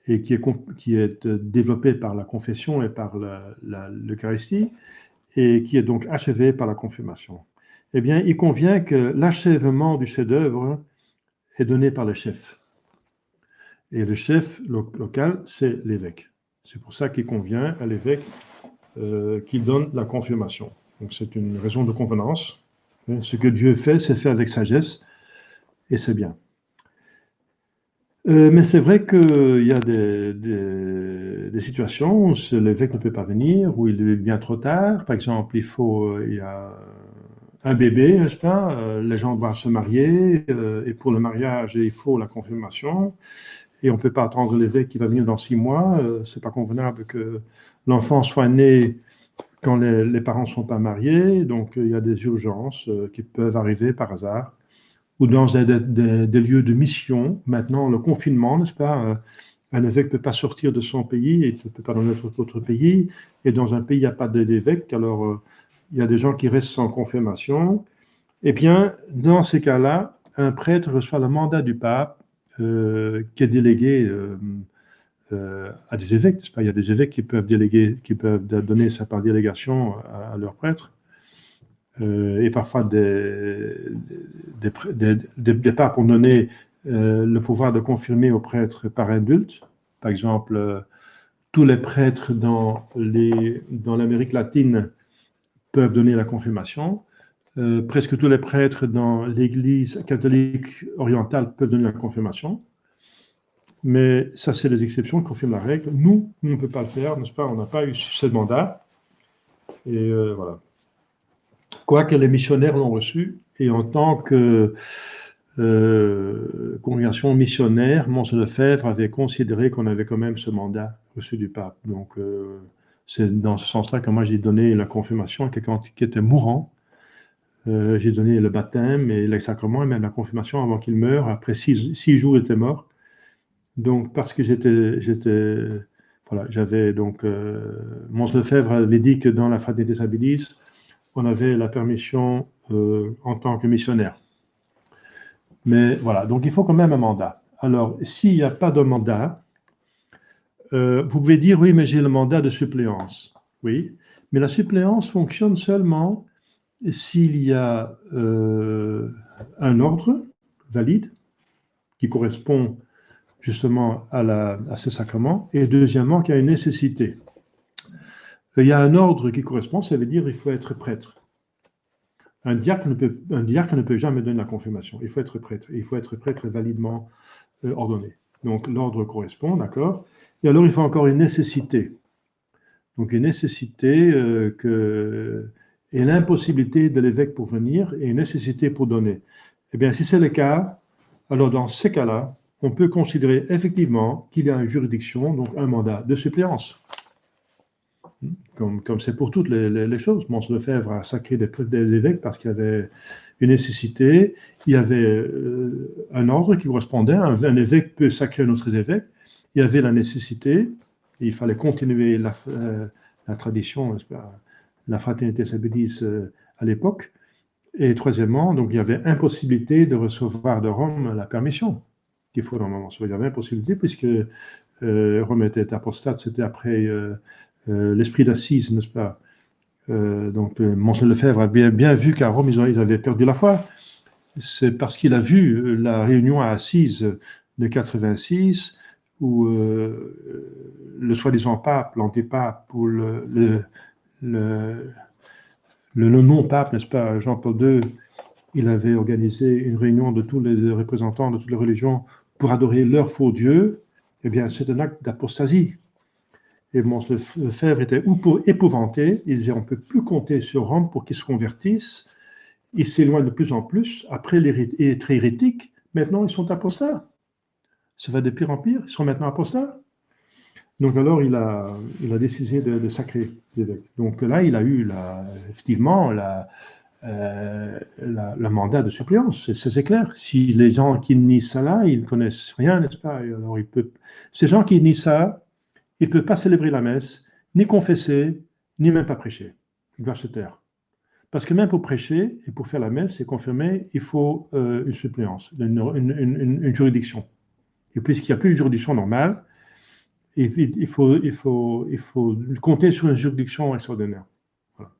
et qui est développé par la confession et par l'Eucharistie, et qui est donc achevé par la confirmation. Eh bien, il convient que l'achèvement du chef-d'œuvre est donné par le chef. Et le chef local, c'est l'évêque. C'est pour ça qu'il convient à l'évêque qu'il donne la confirmation. Donc c'est une raison de convenance. Ce que Dieu fait, c'est fait avec sagesse, et c'est bien. Mais c'est vrai qu'il y a des situations où l'évêque ne peut pas venir, où il vient trop tard. Par exemple, il y a un bébé, n'est-ce pas? Les gens doivent se marier, et pour le mariage, il faut la confirmation. Et on ne peut pas attendre l'évêque qui va venir dans 6 mois. C'est pas convenable que l'enfant soit né quand les parents ne sont pas mariés. Donc, il y a des urgences qui peuvent arriver par hasard. Ou dans des lieux de mission. Maintenant, le confinement, n'est-ce pas? Un évêque ne peut pas sortir de son pays et ne peut pas dans notre autre pays. Et dans un pays, il n'y a pas d'évêque. Alors, il y a des gens qui restent sans confirmation. Eh bien, dans ces cas-là, un prêtre reçoit le mandat du pape qui est délégué à des évêques. N'est-ce pas? Il y a des évêques qui peuvent donner ça par délégation à leurs prêtres. Et parfois des papes ont donné le pouvoir de confirmer aux prêtres par indulte. Par exemple, tous les prêtres dans l'Amérique latine peuvent donner la confirmation. Presque tous les prêtres dans l'Église catholique orientale peuvent donner la confirmation. Mais ça, c'est les exceptions qui confirment la règle. Nous, on ne peut pas le faire, n'est-ce pas? On n'a pas eu ce mandat. Et voilà. Quoique les missionnaires l'ont reçu, et en tant que congrégation missionnaire, Monseigneur Lefebvre avait considéré qu'on avait quand même ce mandat reçu du pape. Donc, c'est dans ce sens-là que moi j'ai donné la confirmation à quelqu'un qui était mourant. J'ai donné le baptême et les sacrements et même la confirmation avant qu'il meure. Après 6 jours, il était mort. Donc, parce que voilà, j'avais donc, Monseigneur Lefebvre avait dit que dans la Fraternité Stabilis, on avait la permission en tant que missionnaire. Mais voilà, donc il faut quand même un mandat. Alors, s'il n'y a pas de mandat, vous pouvez dire, oui, mais j'ai le mandat de suppléance. Oui, mais la suppléance fonctionne seulement s'il y a un ordre valide qui correspond justement à ce sacrement, et deuxièmement, qu'il y a une nécessité. Il y a un ordre qui correspond, ça veut dire qu'il faut être prêtre. Un diacre ne peut jamais donner la confirmation. Il faut être prêtre. Il faut être prêtre validement ordonné. Donc l'ordre correspond, d'accord? Et alors il faut encore une nécessité. Donc une nécessité et l'impossibilité de l'évêque pour venir et une nécessité pour donner. Eh bien, si c'est le cas, alors dans ces cas-là, on peut considérer effectivement qu'il y a une juridiction, donc un mandat de suppléance. Comme c'est pour toutes les choses. Mons Lefebvre a sacré des évêques parce qu'il y avait une nécessité, il y avait un ordre qui correspondait, un évêque peut sacrer un autre évêque, il y avait la nécessité, il fallait continuer la tradition, la fraternité sabédis à l'époque, et troisièmement, donc il y avait impossibilité de recevoir de Rome la permission qu'il faut normalement. Il y avait impossibilité puisque Rome était apostate, c'était après l'esprit d'Assise, n'est-ce pas? Donc, Monseigneur Lefebvre a bien vu qu'à Rome, ils avaient perdu la foi. C'est parce qu'il a vu la réunion à Assise de 86, où le soi-disant pape, l'antipape, ou le non-pape, n'est-ce pas, Jean-Paul II, il avait organisé une réunion de tous les représentants de toutes les religions pour adorer leur faux Dieu. Eh bien, c'est un acte d'apostasie. Et Monseigneur Lefebvre était épouvanté. Il disait on ne peut plus compter sur Rome pour qu'ils se convertissent. Ils s'éloignent de plus en plus. Après, être hérétiques, maintenant, ils sont apostats. Ça va de pire en pire. Ils sont maintenant apostats. Donc, alors, il a décidé de sacrer l'évêque. Donc, là, il a eu, effectivement, le mandat de suppléance. C'est clair. Si les gens qui nient ça là, ils ne connaissent rien, n'est-ce pas? Alors, ces gens qui nient ça, il ne peut pas célébrer la messe, ni confesser, ni même pas prêcher. Il doit se taire. Parce que même pour prêcher et pour faire la messe et confirmer, il faut une suppléance, une juridiction. Et puisqu'il n'y a plus de juridiction normale, il faut compter sur une juridiction extraordinaire. Voilà.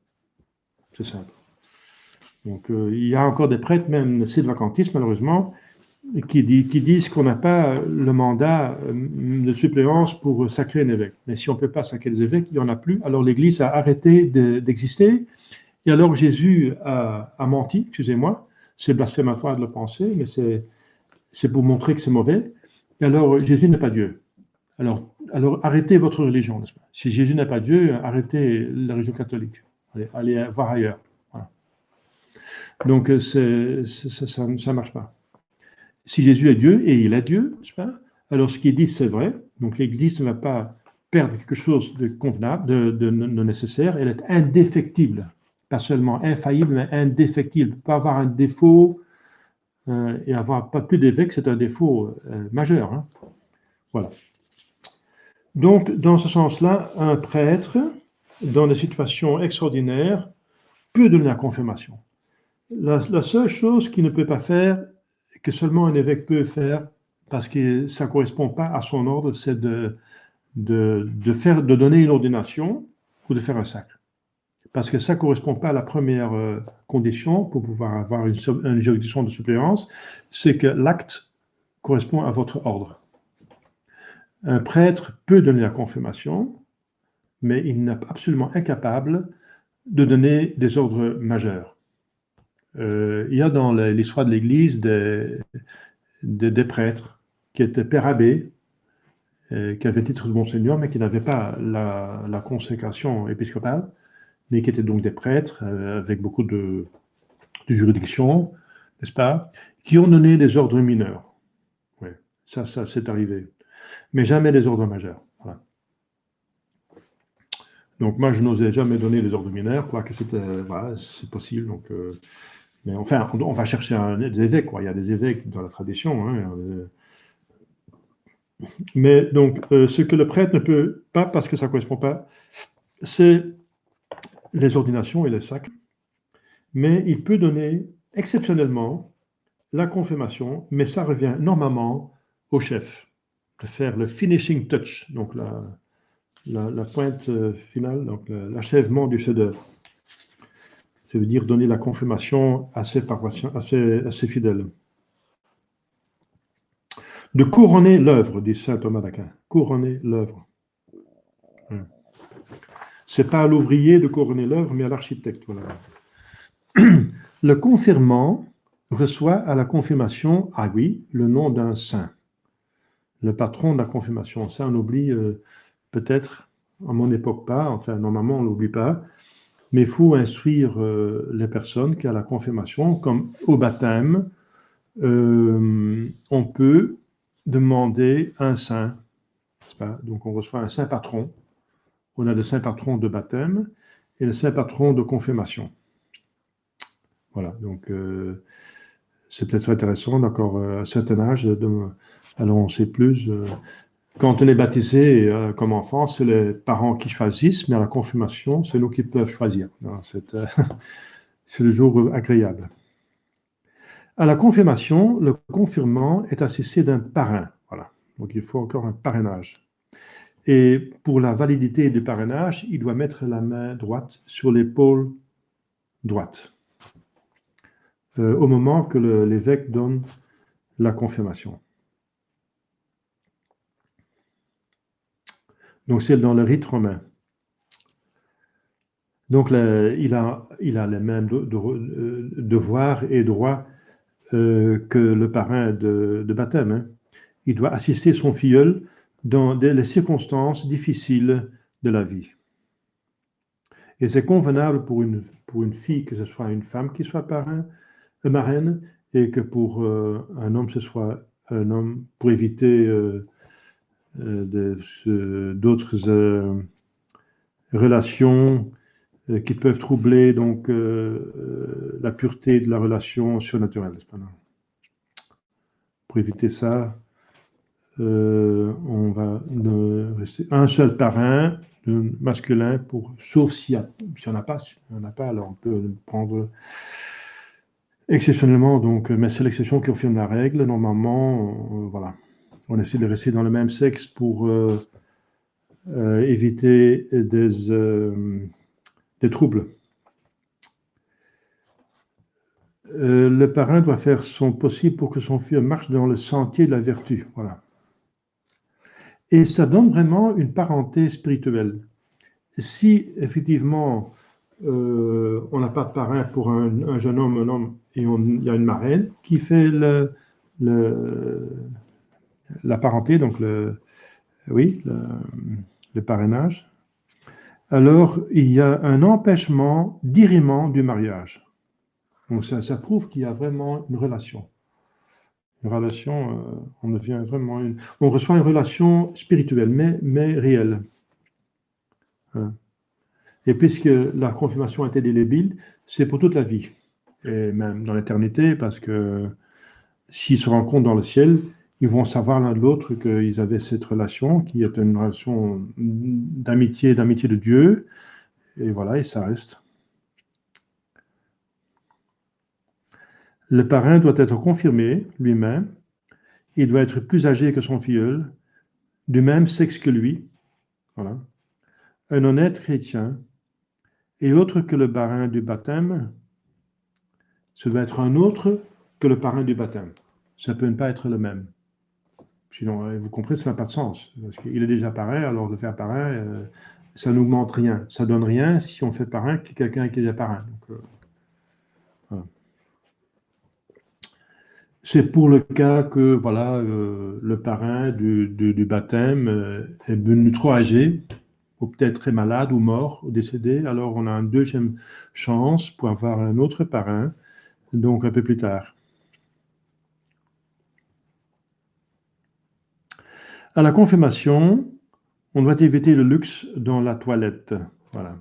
C'est simple. Donc, il y a encore des prêtres, même sédvacantistes, malheureusement, qui disent qu'on n'a pas le mandat de suppléance pour sacrer un évêque. Mais si on ne peut pas sacrer les évêques, il n'y en a plus. Alors l'Église a arrêté d'exister. Et alors Jésus a menti, excusez-moi, c'est blasphématoire de le penser, mais c'est pour montrer que c'est mauvais. Et alors Jésus n'est pas Dieu. Alors arrêtez votre religion, n'est-ce pas? Si Jésus n'est pas Dieu, arrêtez la religion catholique. Allez voir ailleurs. Voilà. Donc ça ne marche pas. Si Jésus est Dieu, et il est Dieu, n'est-ce pas? Alors ce qu'il dit, c'est vrai. Donc l'Église ne va pas perdre quelque chose de convenable, de nécessaire. Elle est indéfectible. Pas seulement infaillible, mais indéfectible. Pas avoir un défaut et avoir pas plus d'évêque, c'est un défaut majeur. Hein. Voilà. Donc, dans ce sens-là, un prêtre, dans des situations extraordinaires, peut donner la confirmation. La seule chose qu'il ne peut pas faire, que seulement un évêque peut faire, parce que ça ne correspond pas à son ordre, c'est de donner une ordination ou de faire un sacre. Parce que ça ne correspond pas à la première condition pour pouvoir avoir une juridiction de suppléance, c'est que l'acte correspond à votre ordre. Un prêtre peut donner la confirmation, mais il n'est absolument incapable de donner des ordres majeurs. Il y a dans l'histoire de l'Église des prêtres qui étaient pères abbés, qui avaient le titre de Monseigneur, mais qui n'avaient pas la consécration épiscopale, mais qui étaient donc des prêtres avec beaucoup de juridiction, n'est-ce pas, qui ont donné des ordres mineurs. Oui, ça c'est arrivé. Mais jamais des ordres majeurs. Voilà. Donc moi, je n'osais jamais donner des ordres mineurs, quoique voilà, c'est possible. Donc, mais enfin, on va chercher des évêques, quoi. Il y a des évêques dans la tradition. Hein, mais donc, ce que le prêtre ne peut pas, parce que ça ne correspond pas, c'est les ordinations et les sacres. Mais il peut donner exceptionnellement la confirmation, mais ça revient normalement au chef de faire le finishing touch, donc la pointe finale, donc l'achèvement du chef-d'œuvre. Ça veut dire donner la confirmation à ses paroissiens, à ses fidèles. De couronner l'œuvre, dit saint Thomas d'Aquin. Couronner l'œuvre. C'est pas à l'ouvrier de couronner l'œuvre, mais à l'architecte. Voilà. Le confirmant reçoit à la confirmation, ah oui, le nom d'un saint. Le patron de la confirmation. Ça, on oublie peut-être, à mon époque pas, enfin, normalement, on ne l'oublie pas, mais il faut instruire les personnes qui à la confirmation, comme au baptême, on peut demander un saint, n'est-ce pas? Donc on reçoit un saint patron. On a le saint patron de baptême et le saint patron de confirmation. Voilà, donc c'était très intéressant. D'accord, à un certain âge, alors on sait plus. Quand on est baptisé comme enfant, c'est les parents qui choisissent, mais à la confirmation, c'est nous qui peuvent choisir. C'est le jour agréable. À la confirmation, le confirmant est assisté d'un parrain. Voilà. Donc il faut encore un parrainage. Et pour la validité du parrainage, il doit mettre la main droite sur l'épaule droite au moment que l'évêque donne la confirmation. Donc c'est dans le rite romain. Donc il a les mêmes devoirs et droits que le parrain de baptême. Hein. Il doit assister son filleul dans les circonstances difficiles de la vie. Et c'est convenable pour une fille que ce soit une femme qui soit marraine, et que pour un homme ce soit un homme, pour éviter d'autres relations qui peuvent troubler donc la pureté de la relation surnaturelle. Pour éviter ça, on va rester un seul parrain masculin, sauf si on n'a pas, alors on peut prendre exceptionnellement, donc, mais c'est l'exception qui confirme la règle. Normalement, voilà, on essaie de rester dans le même sexe pour éviter des troubles. Le parrain doit faire son possible pour que son fils marche dans le sentier de la vertu. Voilà. Et ça donne vraiment une parenté spirituelle. Si effectivement on n'a pas de parrain pour un jeune homme, un homme, et il y a une marraine qui fait la parenté, donc le parrainage, alors il y a un empêchement d'irrement du mariage. Donc ça prouve qu'il y a vraiment une relation. Une relation, on reçoit une relation spirituelle, mais réelle. Et puisque la confirmation est indélébile, c'est pour toute la vie, et même dans l'éternité, parce que s'ils se rencontrent dans le ciel, ils vont savoir l'un de l'autre qu'ils avaient cette relation, qui est une relation d'amitié de Dieu, et voilà, et ça reste. Le parrain doit être confirmé lui-même, il doit être plus âgé que son filleul, du même sexe que lui, voilà, un honnête chrétien, et autre que le parrain du baptême, ce doit être un autre que le parrain du baptême. Ça ne peut pas être le même. Sinon, vous comprenez, ça n'a pas de sens. Parce qu'il est déjà parrain, alors de faire parrain, ça n'augmente rien. Ça ne donne rien si on fait parrain que quelqu'un qui est déjà parrain. Donc, voilà. C'est pour le cas que voilà, le parrain du baptême est devenu trop âgé, ou peut-être très malade, ou mort, ou décédé. Alors on a une deuxième chance pour avoir un autre parrain, donc un peu plus tard. À la confirmation, on doit éviter le luxe dans la toilette. Voilà.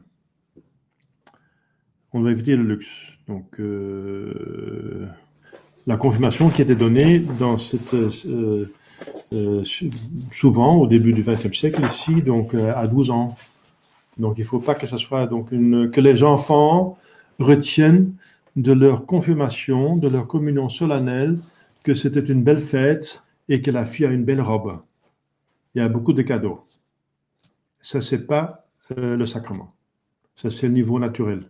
On doit éviter le luxe. Donc, la confirmation qui était donnée dans cette, souvent au début du XXe siècle ici, donc à 12 ans. Donc, il ne faut pas que ce soit donc que les enfants retiennent de leur confirmation, de leur communion solennelle, que c'était une belle fête et que la fille a une belle robe. Il y a beaucoup de cadeaux. Ça, c'est pas le sacrement. Ça, c'est le niveau naturel.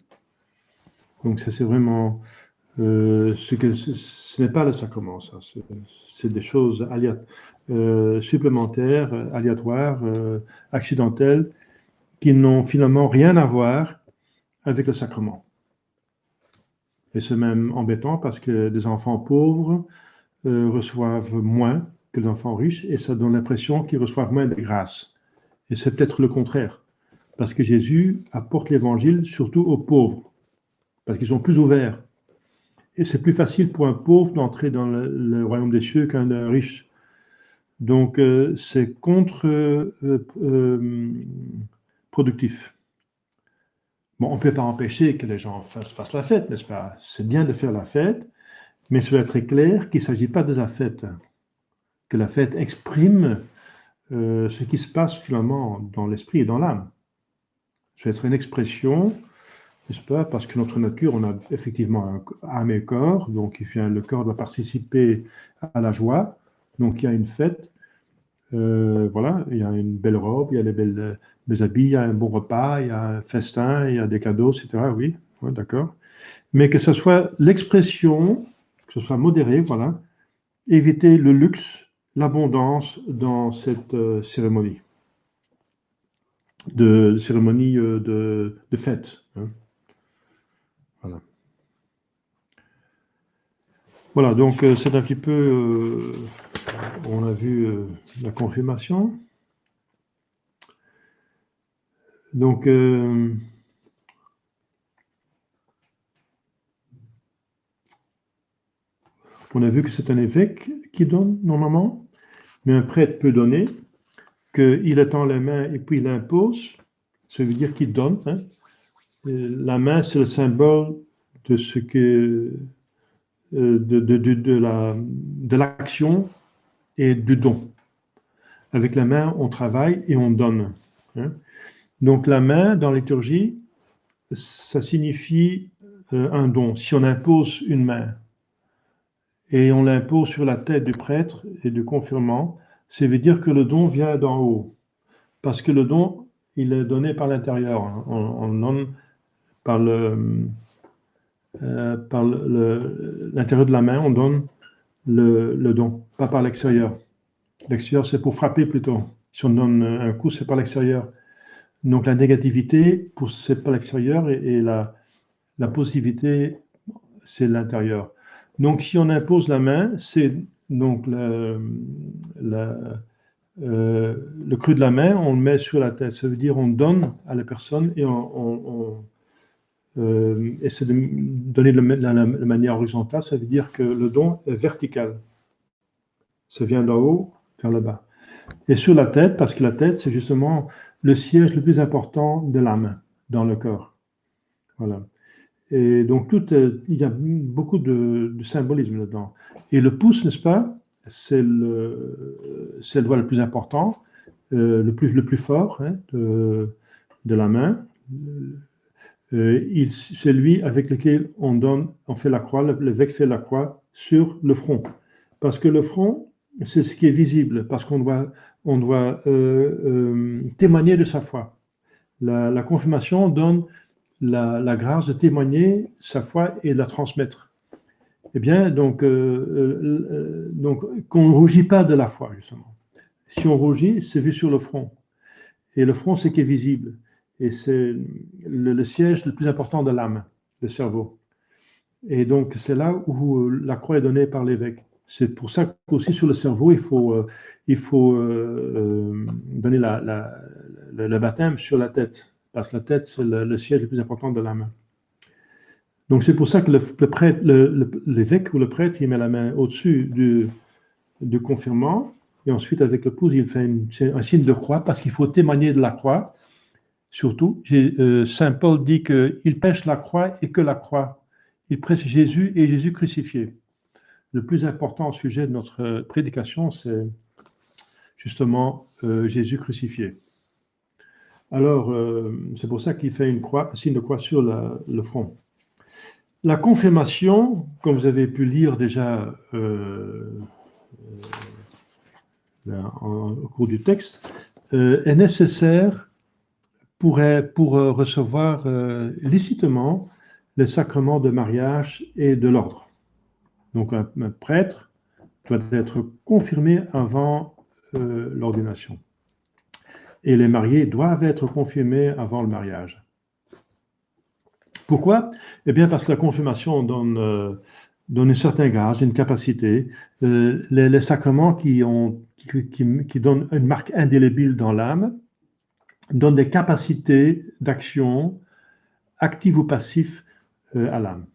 Donc, ça, c'est vraiment ce n'est pas le sacrement, ça. C'est des choses supplémentaires, aléatoires, accidentelles, qui n'ont finalement rien à voir avec le sacrement. Et c'est même embêtant parce que des enfants pauvres reçoivent moins que les enfants riches, et ça donne l'impression qu'ils reçoivent moins de grâce. Et c'est peut-être le contraire, parce que Jésus apporte l'évangile surtout aux pauvres, parce qu'ils sont plus ouverts. et c'est plus facile pour un pauvre d'entrer dans le royaume des cieux qu'un riche. Donc, c'est contre-productif. Bon, on ne peut pas empêcher que les gens fassent la fête, n'est-ce pas? C'est bien de faire la fête, mais il doit être très clair qu'il ne s'agit pas de la fête, que la fête exprime ce qui se passe finalement dans l'esprit et dans l'âme. Ça doit être une expression, n'est-ce pas? Parce que notre nature, on a effectivement un âme et corps, donc le corps doit participer à la joie, donc il y a une fête. Voilà, il y a une belle robe, il y a des belles habits, il y a un bon repas, il y a un festin, il y a des cadeaux, etc. Oui, ouais, d'accord. Mais que ce soit l'expression, que ce soit modéré, voilà, éviter le luxe, l'abondance dans cette cérémonie, de fête. Hein. Voilà. Voilà, donc c'est un petit peu, on a vu la confirmation. Donc, on a vu que c'est un évêque qui donne normalement, mais un prêtre peut donner, qu'il étend les mains et puis il impose, ça veut dire qu'il donne. Hein. La main, c'est le symbole de ce que de l'action et du don. Avec la main, on travaille et on donne. Hein. Donc la main, dans la liturgie, ça signifie un don. Si on impose une main et on l'impose sur la tête du prêtre et du confirmant, ça veut dire que le don vient d'en haut. Parce que le don, il est donné par l'intérieur. Hein. On donne par l'intérieur de la main, on donne le don, pas par l'extérieur. L'extérieur, c'est pour frapper plutôt. Si on donne un coup, c'est par l'extérieur. Donc la négativité, c'est par l'extérieur et la positivité, c'est l'intérieur. Donc si on impose la main, c'est donc le creux de la main, on le met sur la tête. Ça veut dire on donne à la personne et on essaie de donner de la manière horizontale. Ça veut dire que le don est vertical. Ça vient d'en haut vers le bas. Et sur la tête, parce que la tête, c'est justement le siège le plus important de l'âme dans le corps. Voilà. Et donc, il y a beaucoup de symbolisme là-dedans. Et le pouce, n'est-ce pas, c'est le doigt le plus important, le plus fort hein, de la main. C'est lui avec lequel on fait la croix, l'évêque fait la croix sur le front. Parce que le front, c'est ce qui est visible, parce qu'on doit témoigner de sa foi. La confirmation donne la grâce de témoigner sa foi et de la transmettre. Eh bien, donc qu'on ne rougit pas de la foi, justement. Si on rougit, c'est vu sur le front. Et le front, c'est qui est visible. Et c'est le siège le plus important de l'âme, le cerveau. Et donc, c'est là où la croix est donnée par l'évêque. C'est pour ça qu'aussi sur le cerveau, il faut donner le baptême sur la tête. Parce que la tête, c'est le siège le plus important de l'âme. Donc, c'est pour ça que l'évêque ou le prêtre, il met la main au-dessus du confirmant. Et ensuite, avec le pouce, il fait un signe de croix parce qu'il faut témoigner de la croix. Surtout, Saint Paul dit qu'il prêche la croix et que la croix. Il prêche Jésus et Jésus crucifié. Le plus important sujet de notre prédication, c'est justement Jésus crucifié. Alors, c'est pour ça qu'il fait un signe de croix sur le front. La confirmation, comme vous avez pu lire déjà au cours du texte, est nécessaire pour recevoir licitement les sacrements de mariage et de l'ordre. Donc un prêtre doit être confirmé avant l'ordination. Et les mariés doivent être confirmés avant le mariage. Pourquoi? Eh bien parce que la confirmation donne une certaine grâce, une capacité. Les sacrements qui donnent une marque indélébile dans l'âme donnent des capacités d'action, actives ou passives, à l'âme.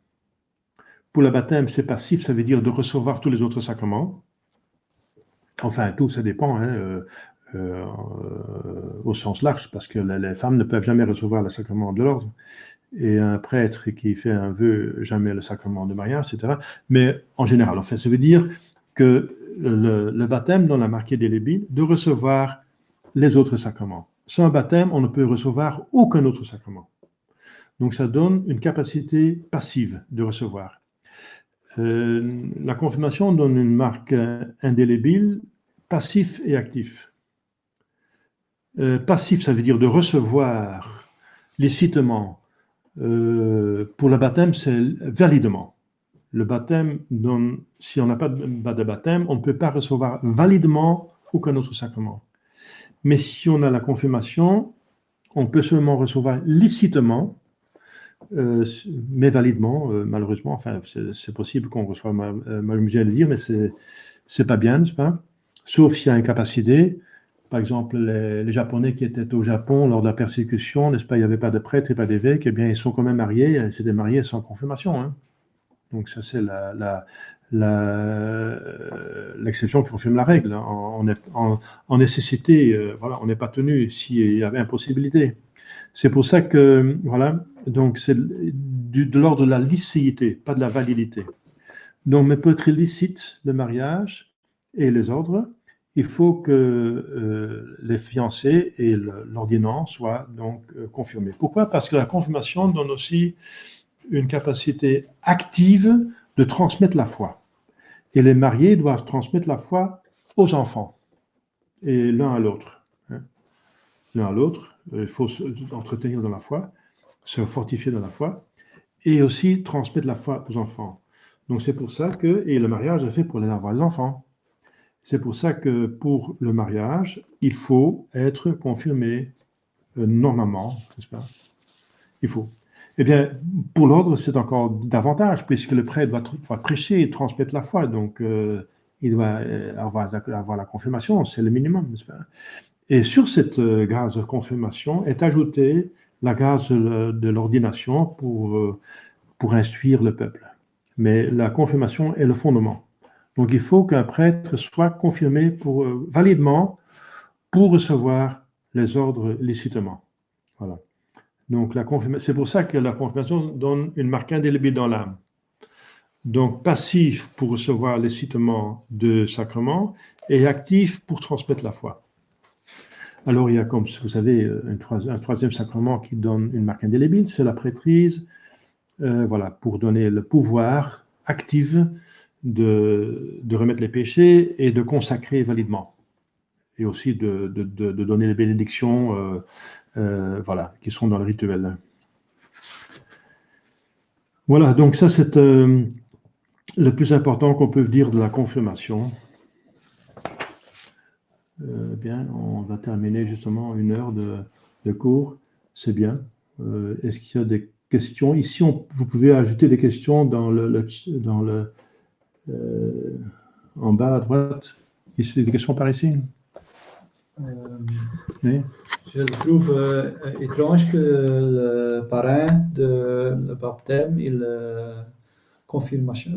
pour le baptême, c'est passif, ça veut dire de recevoir tous les autres sacrements. Enfin, tout, ça dépend, hein, au sens large, parce que les femmes ne peuvent jamais recevoir le sacrement de l'ordre. Et un prêtre qui fait un vœu, jamais le sacrement de mariage, etc. Mais en général, en fait, ça veut dire que le baptême donne la marquée indélébile de recevoir les autres sacrements. Sans un baptême, on ne peut recevoir aucun autre sacrement. Donc ça donne une capacité passive de recevoir. La confirmation donne une marque indélébile, passif et actif. Passif, ça veut dire de recevoir licitement. Pour le baptême, c'est validement. Le baptême donne, si on n'a pas de baptême, on ne peut pas recevoir validement aucun autre sacrement. Mais si on a la confirmation, on peut seulement recevoir licitement, mais validement, malheureusement. Enfin, c'est possible qu'on reçoive, m'amuser à le dire, mais c'est pas bien, n'est-ce pas? Sauf s'il y a incapacité. Par exemple, les Japonais qui étaient au Japon lors de la persécution, n'est-ce pas, il n'y avait pas de prêtre et pas d'évêque, eh bien, ils sont quand même mariés, s'étaient mariés sans confirmation. Hein. Donc, ça, c'est l'exception qui confirme la règle. En nécessité, voilà, on n'est pas tenu s'il y avait impossibilité. C'est pour ça que, voilà, donc c'est de l'ordre de la licéité, pas de la validité. Donc, mais peut être licite le mariage et les ordres. Il faut que les fiancés et l'ordinance soient donc confirmés. Pourquoi? Parce que la confirmation donne aussi une capacité active de transmettre la foi. Et les mariés doivent transmettre la foi aux enfants, et l'un à l'autre. Hein. L'un à l'autre, il faut s'entretenir dans la foi, se fortifier dans la foi, et aussi transmettre la foi aux enfants. Donc c'est pour ça que, et le mariage est fait pour avoir les enfants. C'est pour ça que pour le mariage, il faut être confirmé normalement, n'est-ce pas? Il faut. Eh bien, pour l'ordre, c'est encore davantage, puisque le prêtre doit prêcher et transmettre la foi, donc il doit avoir la confirmation, c'est le minimum, n'est-ce pas? Et sur cette grâce de confirmation est ajoutée la grâce de l'ordination pour instruire le peuple. Mais la confirmation est le fondement. Donc il faut qu'un prêtre soit confirmé validement pour recevoir les ordres licitement. Voilà. Donc c'est pour ça que la confirmation donne une marque indélébile dans l'âme. Donc passif pour recevoir licitement de sacrements et actif pour transmettre la foi. Alors il y a, comme vous savez, un troisième sacrement qui donne une marque indélébile, c'est la prêtrise, voilà, pour donner le pouvoir actif de remettre les péchés et de consacrer validement. Et aussi de donner les bénédictions voilà, qui sont dans le rituel. Voilà, donc ça c'est le plus important qu'on peut dire de la confirmation. Bien, on va terminer justement 1 heure de cours, c'est bien. Est-ce qu'il y a des questions? Ici, vous pouvez ajouter des questions dans en bas à droite. Ici, des questions par ici. Oui. Je trouve étrange que le parrain de le baptême et la confirmation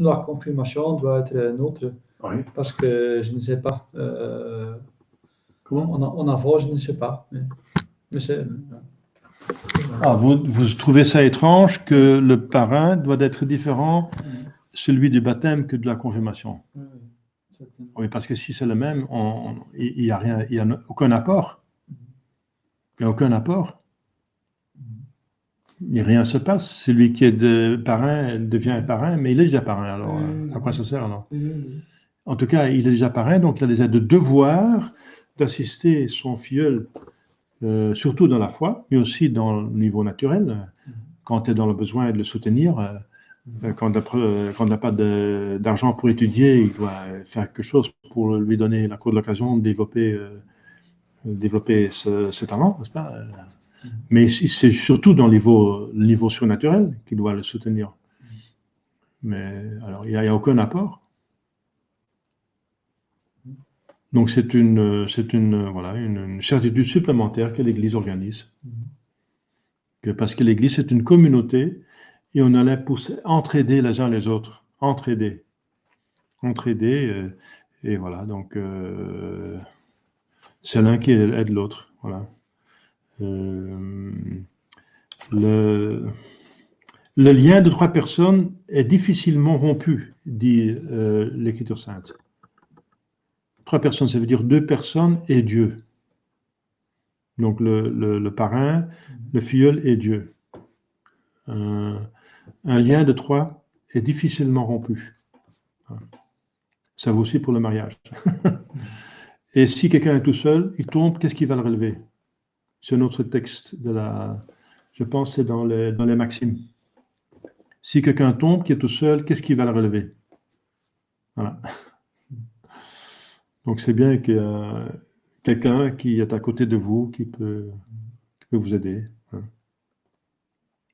doit être neutre. Oui. Parce que je ne sais pas. Comment en avant, je ne sais pas. Mais c'est. Ah, vous trouvez ça étrange que le parrain doit être différent, celui du baptême, que de la confirmation? Oui, parce que si c'est le même, il n'y a rien, il n'y a aucun apport. Il n'y a aucun apport. Et rien ne se passe. Celui qui est parrain devient parrain, mais il est déjà parrain. Alors, à quoi ça sert alors? En tout cas, il est déjà parrain, donc il a déjà de devoir d'assister son filleul, surtout dans la foi, mais aussi dans le niveau naturel, quand il est dans le besoin de le soutenir. Quand on n'a pas d'argent pour étudier, il doit faire quelque chose pour lui donner la cour de l'occasion de développer ce talent, n'est-ce pas? Mais c'est surtout dans le niveau surnaturel qu'il doit le soutenir. Mais alors, il n'y a aucun apport. Donc c'est une certitude supplémentaire que l'Église organise. Parce que l'Église est une communauté et on allait entraider les uns les autres entraider. Entraider, et voilà, donc c'est l'un qui aide l'autre. Voilà. Le lien de trois personnes est difficilement rompu, dit l'Écriture sainte. Trois personnes, ça veut dire deux personnes et Dieu. Donc le parrain, le filleul et Dieu. Un lien de trois est difficilement rompu. Ça vaut aussi pour le mariage. Et si quelqu'un est tout seul, il tombe, qu'est-ce qui va le relever? C'est un autre texte je pense, c'est dans les Maximes. Si quelqu'un tombe, qui est tout seul, qu'est-ce qui va le relever? Voilà. Donc c'est bien qu'il y a quelqu'un qui est à côté de vous, qui peut vous aider.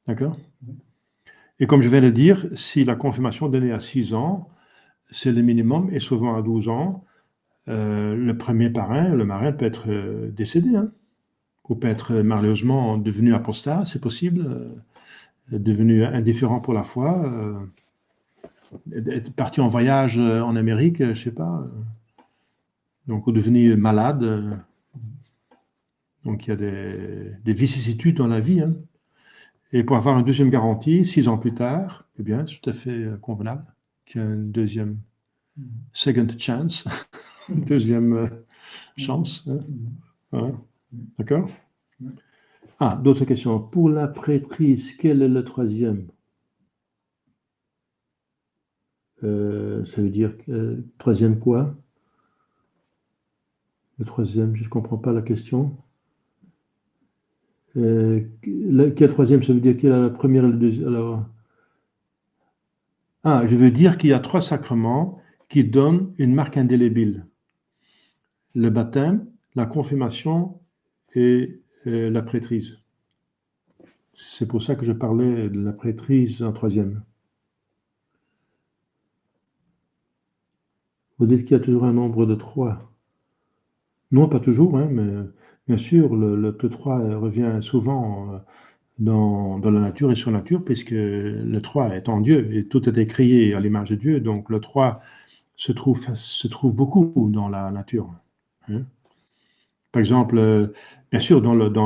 D'accord? Et comme je viens de dire, si la confirmation est donnée à 6 ans, c'est le minimum, et souvent à 12 ans, le premier parrain, le marin peut être décédé, hein, ou peut être malheureusement devenu apostat, c'est possible, devenu indifférent pour la foi, être parti en voyage en Amérique, je ne sais pas, donc ou devenu malade. Donc il y a des vicissitudes dans la vie, hein. Et pour avoir une deuxième garantie, 6 ans plus tard, eh bien, c'est tout à fait convenable qu'il y ait une deuxième second chance, deuxième chance. Hein. Voilà. D'accord? Ah, d'autres questions. Pour la prêtrise, quel est le troisième? Ça veut dire troisième quoi? Le troisième, je ne comprends pas la question. Quel troisième, ça veut dire qu'il y a la première et le deuxième. Alors, je veux dire qu'il y a 3 sacrements qui donnent une marque indélébile. Le baptême, la confirmation et la prêtrise. C'est pour ça que je parlais de la prêtrise en troisième. Vous dites qu'il y a toujours un nombre de 3. Non, pas toujours, hein, mais bien sûr, le 3 revient souvent dans la nature et sur la nature, puisque le 3 est en Dieu, et tout a été créé à l'image de Dieu, donc le 3 se trouve beaucoup dans la nature. Hein. Par exemple, bien sûr, dans notre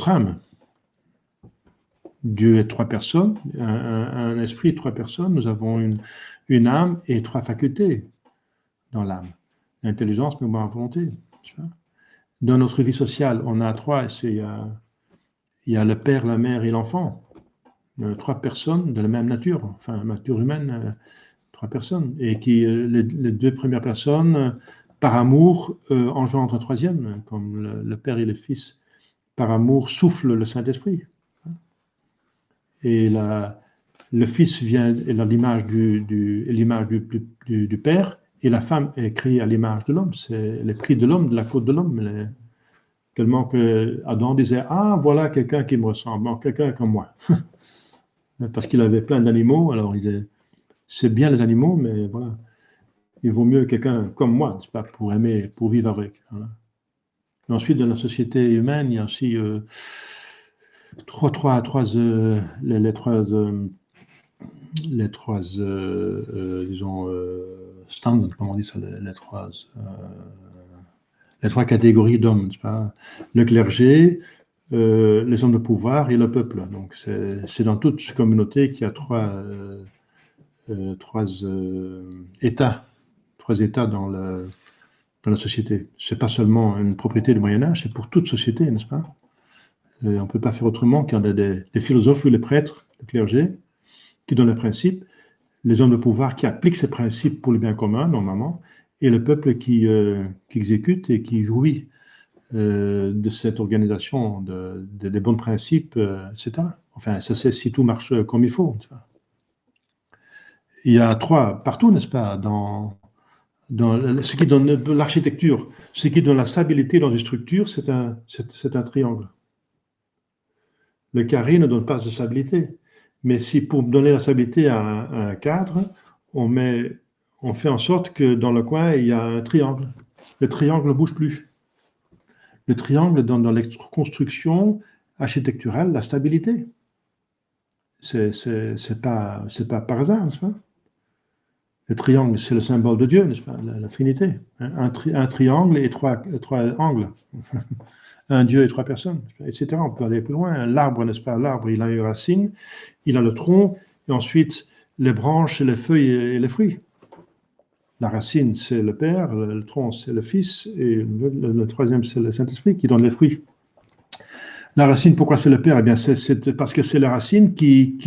âme, Dieu est 3 personnes, un esprit, 3 personnes, nous avons une âme et 3 facultés dans l'âme. L'intelligence, mémoire, volonté. Tu vois. Dans notre vie sociale, on a 3, il y a le père, la mère et l'enfant. 3 personnes de la même nature, enfin, nature humaine, 3 personnes. Et qui, les 2 premières personnes, par amour, engendrent un troisième, comme le père et le fils, par amour, soufflent le Saint-Esprit. Et le fils vient à l'image du père, et la femme est créée à l'image de l'homme. C'est l'esprit de l'homme, de la côte de l'homme. Tellement que Adam disait, voilà quelqu'un qui me ressemble, quelqu'un comme moi. Parce qu'il avait plein d'animaux, alors il disait, c'est bien les animaux, mais voilà, il vaut mieux quelqu'un comme moi, n'est-ce pas, pour aimer, pour vivre avec. Voilà. Et ensuite, dans la société humaine, il y a aussi les 3 disons, standards, comment on dit ça, les 3 catégories d'hommes, n'est-ce pas? Le clergé, les hommes de pouvoir et le peuple. Donc c'est dans toute communauté qu'il y a 3 états, 3 états dans la société. C'est pas seulement une propriété du Moyen-Âge, c'est pour toute société, n'est-ce pas? On ne peut pas faire autrement qu'il y a des philosophes ou les prêtres, le clergé, qui donnent les principes, les hommes de pouvoir qui appliquent ces principes pour le bien commun, normalement, et le peuple qui exécute et qui jouit de cette organisation, des bons principes, etc. Enfin, ça c'est si tout marche comme il faut. Il y a 3 partout, n'est-ce pas, dans ce qui donne l'architecture, ce qui donne la stabilité dans une structure, c'est un triangle. Le carré ne donne pas de stabilité. Mais si pour donner la stabilité à un cadre, on fait en sorte que dans le coin, il y a un triangle. Le triangle ne bouge plus. Le triangle donne dans la construction architecturale la stabilité. c'est pas par hasard, n'est-ce pas? Le triangle, c'est le symbole de Dieu, n'est-ce pas? La Trinité. Hein? Un triangle et trois angles. Un Dieu et trois personnes, etc. On peut aller plus loin. L'arbre, n'est-ce pas? L'arbre, il a une racine, il a le tronc, et ensuite les branches, les feuilles et les fruits. La racine, c'est le Père, le tronc, c'est le Fils, et le troisième, c'est le Saint-Esprit qui donne les fruits. La racine, pourquoi c'est le Père? Eh bien, c'est parce que c'est la racine qui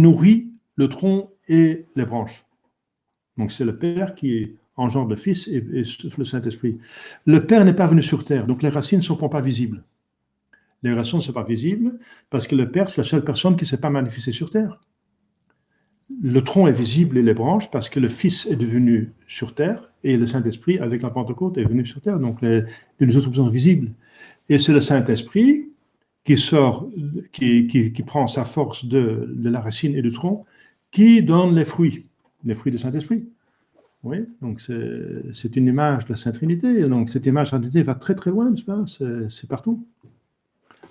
nourrit le tronc et les branches. Donc, c'est le Père qui engendre le Fils et le Saint-Esprit. Le Père n'est pas venu sur terre, donc les racines ne sont pas visibles. Les racines ne sont pas visibles parce que le Père, c'est la seule personne qui ne s'est pas manifestée sur terre. Le tronc est visible et les branches parce que le Fils est devenu sur terre et le Saint-Esprit, avec la Pentecôte, est venu sur terre. Donc, les autres sont visibles. Et c'est le Saint-Esprit qui sort, qui prend sa force de la racine et du tronc, qui donne les fruits du Saint-Esprit. Oui, donc c'est une image de la Sainte Trinité. Donc cette image de la Trinité va très très loin, n'est-ce pas? C'est partout.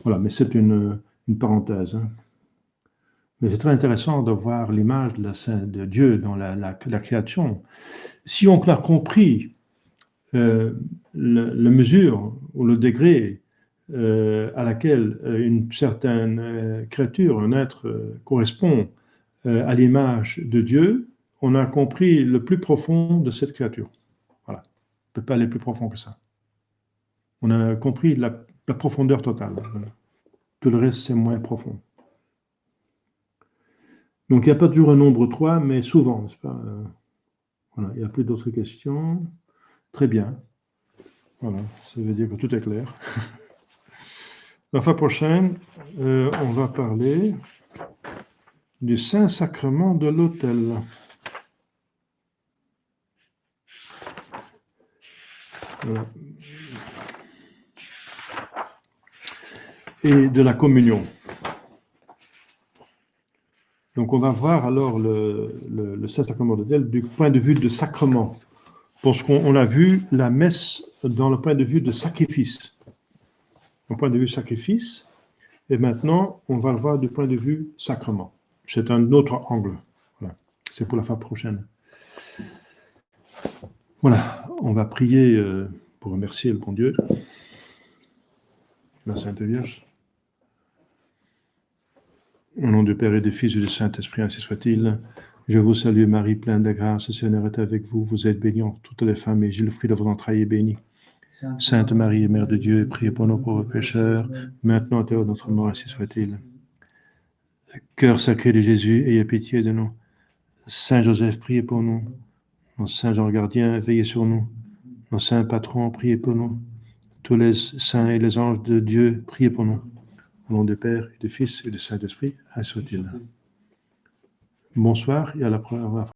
Voilà, mais c'est une parenthèse. Hein. Mais c'est très intéressant de voir l'image de Dieu dans la création. Si on a compris la mesure ou le degré à laquelle une certaine créature, un être, correspond à l'image de Dieu, on a compris le plus profond de cette créature. Voilà. On ne peut pas aller plus profond que ça. On a compris la profondeur totale. Tout le reste, c'est moins profond. Donc, il n'y a pas toujours un nombre 3, mais souvent, n'est-ce pas? Voilà, il n'y a plus d'autres questions. Très bien. Voilà, ça veut dire que tout est clair. La fois prochaine, on va parler du Saint-Sacrement de l'autel. Voilà. Et de la communion. Donc on va voir alors le Saint-Sacrement de l'autel du point de vue de sacrement. Parce qu'on a vu la messe dans le point de vue de sacrifice. Du point de vue sacrifice. Et maintenant, on va le voir du point de vue sacrement. C'est un autre angle. Voilà. C'est pour la fois prochaine. Voilà, on va prier pour remercier le bon Dieu, la Sainte Vierge. Au nom du Père et du Fils et du Saint-Esprit, ainsi soit-il. Je vous salue Marie, pleine de grâce, le Seigneur est avec vous. Vous êtes bénie entre toutes les femmes, et Jésus, le fruit de vos entrailles, est béni. Sainte Marie, Mère de Dieu, priez pour nos pauvres pécheurs, maintenant et à l'heure de notre mort, ainsi soit-il. Cœur sacré de Jésus, ayez pitié de nous. Saint Joseph, priez pour nous. Nos saints Jean gardien, veillez sur nous. Nos saints patrons, priez pour nous. Tous les saints et les anges de Dieu, priez pour nous. Au nom du Père et du Fils et du Saint-Esprit, ainsi soit-il. Bonsoir et à la prochaine.